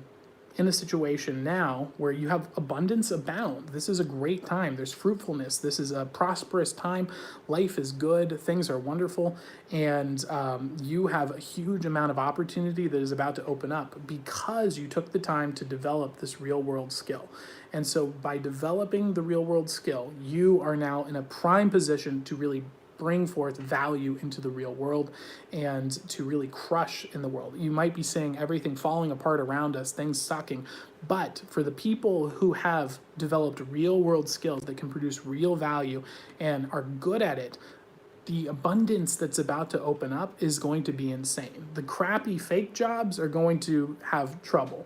in a situation now where you have abundance abound. This is a great time. There's fruitfulness. This is a prosperous time. Life is good. Things are wonderful. And you have a huge amount of opportunity that is about to open up because you took the time to develop this real world skill. And so by developing the real world skill, you are now in a prime position to really bring forth value into the real world and to really crush in the world. You might be seeing everything falling apart around us, things sucking, but for the people who have developed real world skills that can produce real value and are good at it, the abundance that's about to open up is going to be insane. The crappy fake jobs are going to have trouble.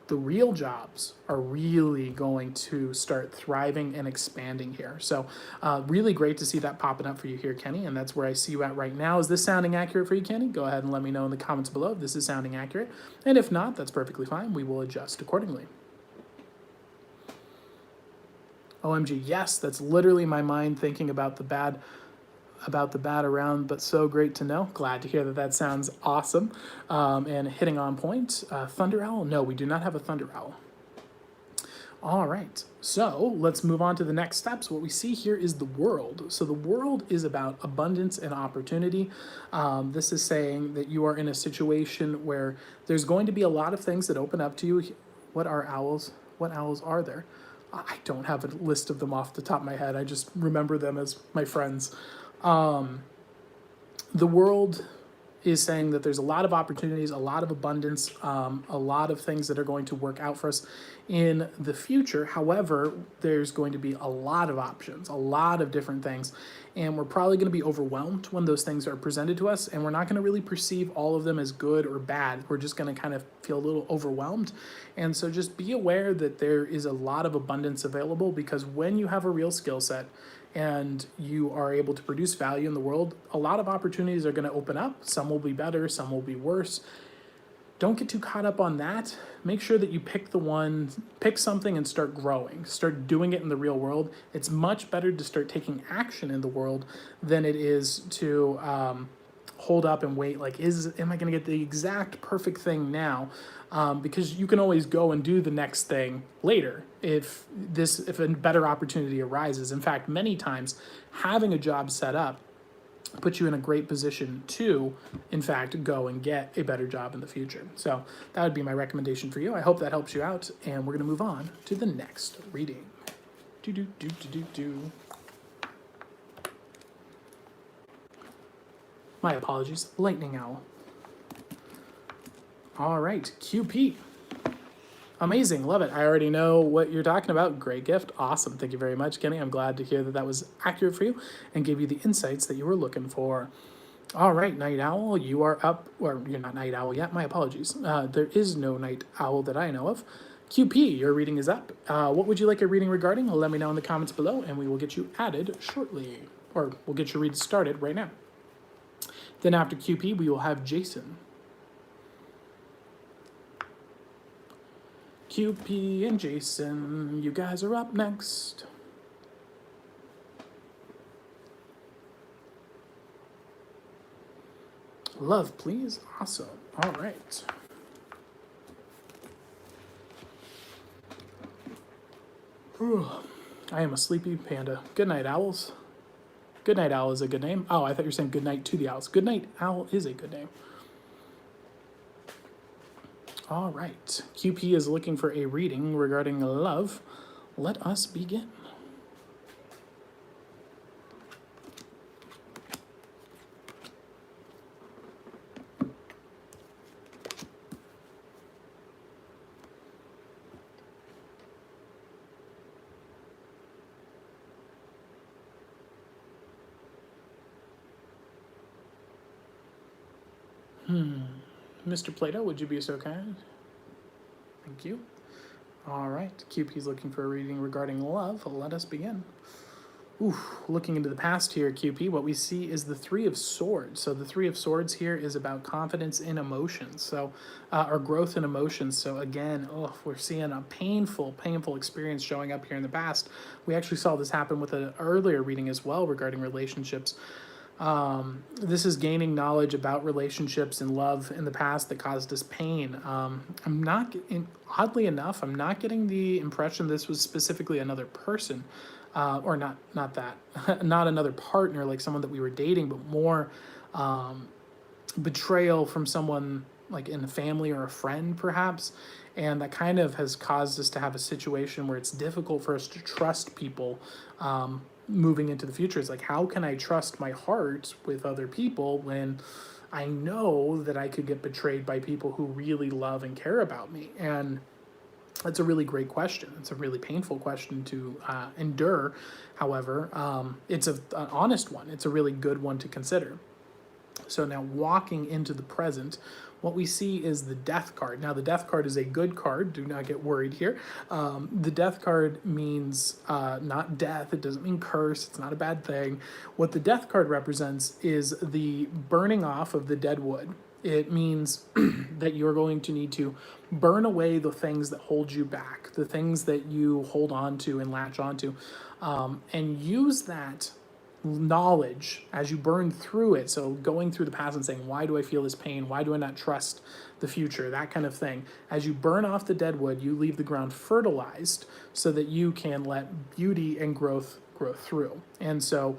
The real jobs are really going to start thriving and expanding here. So really great to see that popping up for you here, Kenny, and that's where I see you at right now. Is this sounding accurate for you, Kenny? Go ahead and let me know in the comments below if this is sounding accurate. And if not, that's perfectly fine. We will adjust accordingly. OMG, yes, that's literally my mind thinking about the bad around, but so great to know. Glad to hear that that sounds awesome and hitting on point. Thunder Owl? No, we do not have a Thunder Owl. All right, so let's move on to the next steps. What we see here is the world. So the world is about abundance and opportunity. This is saying that you are in a situation where there's going to be a lot of things that open up to you. What are owls? What owls are there? I don't have a list of them off the top of my head. I just remember them as my friends. The world is saying that there's a lot of opportunities, a lot of abundance, a lot of things that are going to work out for us in the future. However, there's going to be a lot of options, a lot of different things, and we're probably going to be overwhelmed when those things are presented to us, and we're not going to really perceive all of them as good or bad. We're just going to kind of feel a little overwhelmed. And so just be aware that there is a lot of abundance available, because when you have a real skill set and you are able to produce value in the world, a lot of opportunities are going to open up. Some will be better, some will be worse. Don't get too caught up on that. Make sure that you pick something and start growing. Start doing it in the real world. It's much better to start taking action in the world than it is to hold up and wait. Like, am I going to get the exact perfect thing now? Because you can always go and do the next thing later if a better opportunity arises. In fact, many times having a job set up puts you in a great position to, in fact, go and get a better job in the future. So that would be my recommendation for you. I hope that helps you out, and we're going to move on to the next reading. My apologies. Lightning Owl. All right, QP. Amazing, love it. I already know what you're talking about. Great gift, awesome. Thank you very much, Kenny. I'm glad to hear that that was accurate for you and gave you the insights that you were looking for. All right, Night Owl, you are up, or you're not Night Owl yet, my apologies. There is no Night Owl that I know of. QP, your reading is up. What would you like a reading regarding? Let me know in the comments below and we will get you added shortly, or we'll get your read started right now. Then after QP, we will have Jason. QP and Jason, you guys are up next. Love, please. Awesome. All right. Whew. I am a sleepy panda. Good night, owls. Good night, owl is a good name. Oh, I thought you were saying good night to the owls. Good night, owl is a good name. All right, QP is looking for a reading regarding love. Let us begin. Mr. Plato, would you be so kind? Thank you. All right, QP's looking for a reading regarding love. Let us begin. Looking into the past here, QP, what we see is the Three of Swords. So the Three of Swords here is about confidence in emotions, so or growth in emotions. So again, we're seeing a painful experience showing up here in the past. We actually saw this happen with an earlier reading as well regarding relationships. This is gaining knowledge about relationships and love in the past that caused us pain. Oddly enough, I'm not getting the impression this was specifically another person, or not that, not another partner, like someone that we were dating, but more betrayal from someone like in a family or a friend, perhaps. And that kind of has caused us to have a situation where it's difficult for us to trust people moving into the future is like, how can I trust my heart with other people when I know that I could get betrayed by people who really love and care about me? And that's a really great question. It's a really painful question to endure. However, it's an honest one. It's a really good one to consider. So now walking into the present, what we see is the death card. Now the death card is a good card. Do not get worried here. The death card means not death. It doesn't mean curse. It's not a bad thing. What the death card represents is the burning off of the dead wood. It means that you're going to need to burn away the things that hold you back, the things that you hold on to and latch onto, and use that knowledge as you burn through it. So going through the past and saying, why do I feel this pain? Why do I not trust the future? That kind of thing. As you burn off the dead wood, you leave the ground fertilized so that you can let beauty and growth grow through. And so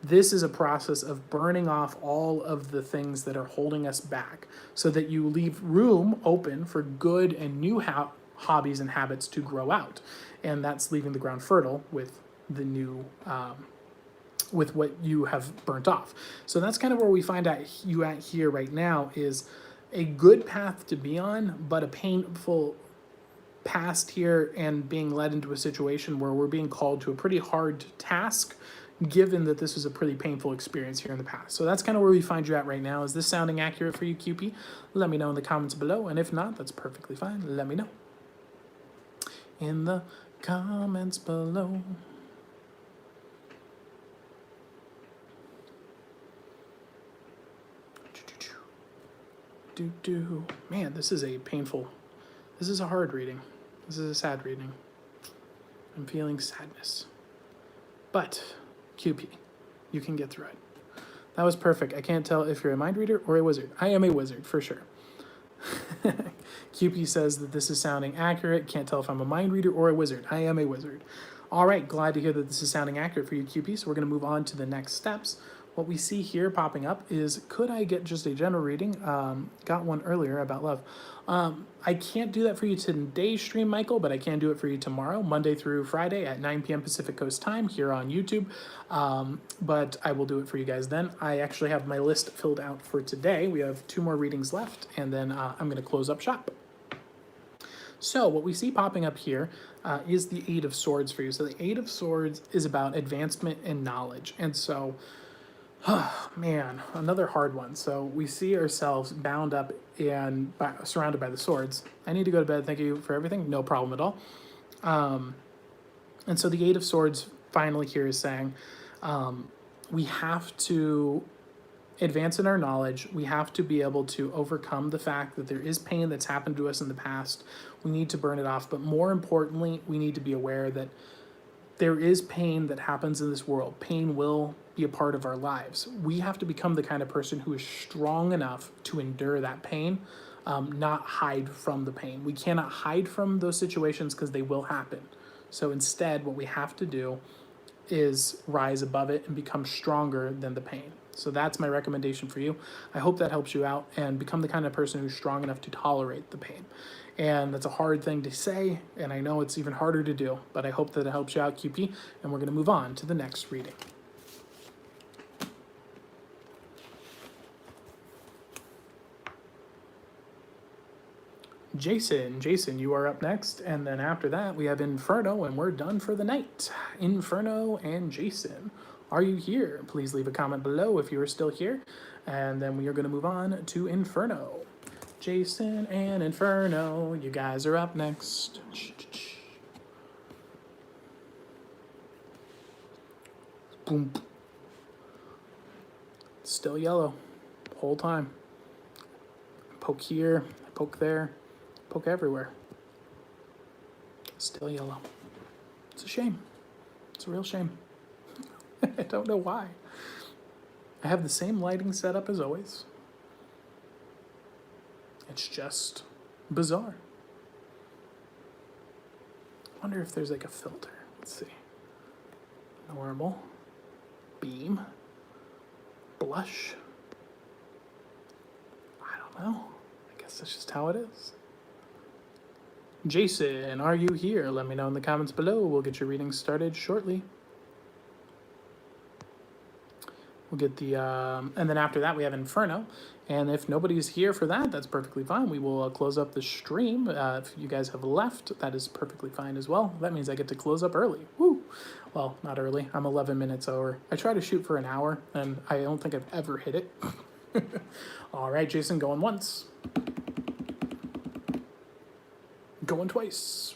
this is a process of burning off all of the things that are holding us back so that you leave room open for good and new hobbies and habits to grow out. And that's leaving the ground fertile with the new with what you have burnt off. So that's kind of where we find you at here right now, is a good path to be on, but a painful past here, and being led into a situation where we're being called to a pretty hard task, given that this was a pretty painful experience here in the past. So that's kind of where we find you at right now. Is this sounding accurate for you, QP? Let me know in the comments below, and if not, that's perfectly fine. Let me know in the comments below. Man, this is a hard reading. This is a sad reading. I'm feeling sadness. But, QP, you can get through it. That was perfect. I can't tell if you're a mind reader or a wizard. I am a wizard, for sure. QP says that this is sounding accurate. Can't tell if I'm a mind reader or a wizard. I am a wizard. All right, glad to hear that this is sounding accurate for you, QP. So we're going to move on to the next steps. What we see here popping up is, could I get just a general reading? Got one earlier about love. I can't do that for you today's stream, Michael, but I can do it for you tomorrow, Monday through Friday at 9 p.m. Pacific Coast time here on YouTube. But I will do it for you guys then. I actually have my list filled out for today. We have 2 more readings left, and then I'm going to close up shop. So what we see popping up here is the Eight of Swords for you. So the Eight of Swords is about advancement and knowledge. And so, oh, man, another hard one. So we see ourselves bound up and surrounded by the swords. I need to go to bed. Thank you for everything. No problem at all. And so the Eight of Swords finally here is saying we have to advance in our knowledge. We have to be able to overcome the fact that there is pain that's happened to us in the past. We need to burn it off. But more importantly, we need to be aware that there is pain that happens in this world. Pain will be a part of our lives. We have to become the kind of person who is strong enough to endure that pain, not hide from the pain. We cannot hide from those situations because they will happen. So instead, what we have to do is rise above it and become stronger than the pain. So that's my recommendation for you. I hope that helps you out, and become the kind of person who's strong enough to tolerate the pain. And that's a hard thing to say, and I know it's even harder to do, but I hope that it helps you out, QP, and we're going to move on to the next reading. Jason, you are up next, and then after that we have Inferno, and we're done for the night. Inferno and Jason, are you here? Please leave a comment below if you are still here, and then we are going to move on to Inferno. Jason and Inferno, you guys are up next. Boom. Still yellow, whole time. Poke here, poke there. Poke everywhere. Still yellow. It's a shame. It's a real shame. I don't know why. I have the same lighting setup as always. It's just bizarre. I wonder if there's like a filter. Let's see. Normal. Beam. Blush. I don't know. I guess that's just how it is. Jason, are you here? Let me know in the comments below. We'll get your reading started shortly. We'll get the, and then after that we have Inferno. And if nobody's here for that, that's perfectly fine. We will close up the stream. If you guys have left, that is perfectly fine as well. That means I get to close up early. Woo! Well, not early. I'm 11 minutes over. I try to shoot for an hour, and I don't think I've ever hit it. All right, Jason, going once. Going twice.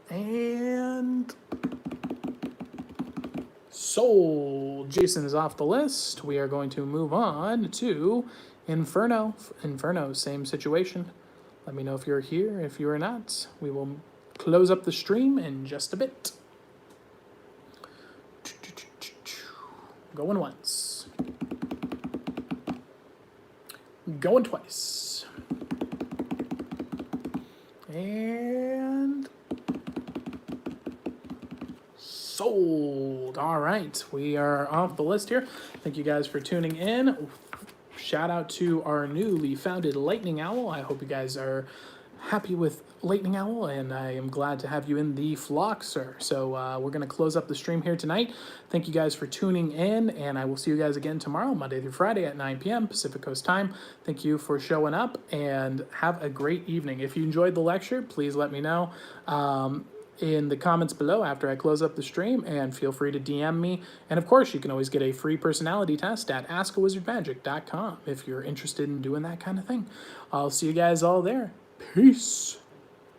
And sold. Jason is off the list. We are going to move on to Inferno. Inferno, same situation. Let me know if you're here. If you are not, we will close up the stream in just a bit. Going once. Going twice. And sold. All right, we are off the list here. Thank you guys for tuning in. Shout out to our newly founded Lightning Owl. I hope you guys are happy with Lightning Owl, and I am glad to have you in the flock, sir. So we're going to close up the stream here tonight. Thank you guys for tuning in, and I will see you guys again tomorrow, Monday through Friday at 9 p.m. Pacific Coast time. Thank you for showing up, and have a great evening. If you enjoyed the lecture, please let me know in the comments below after I close up the stream, and feel free to DM me. And of course, you can always get a free personality test at askawizardmagic.com if you're interested in doing that kind of thing. I'll see you guys all there. Peace.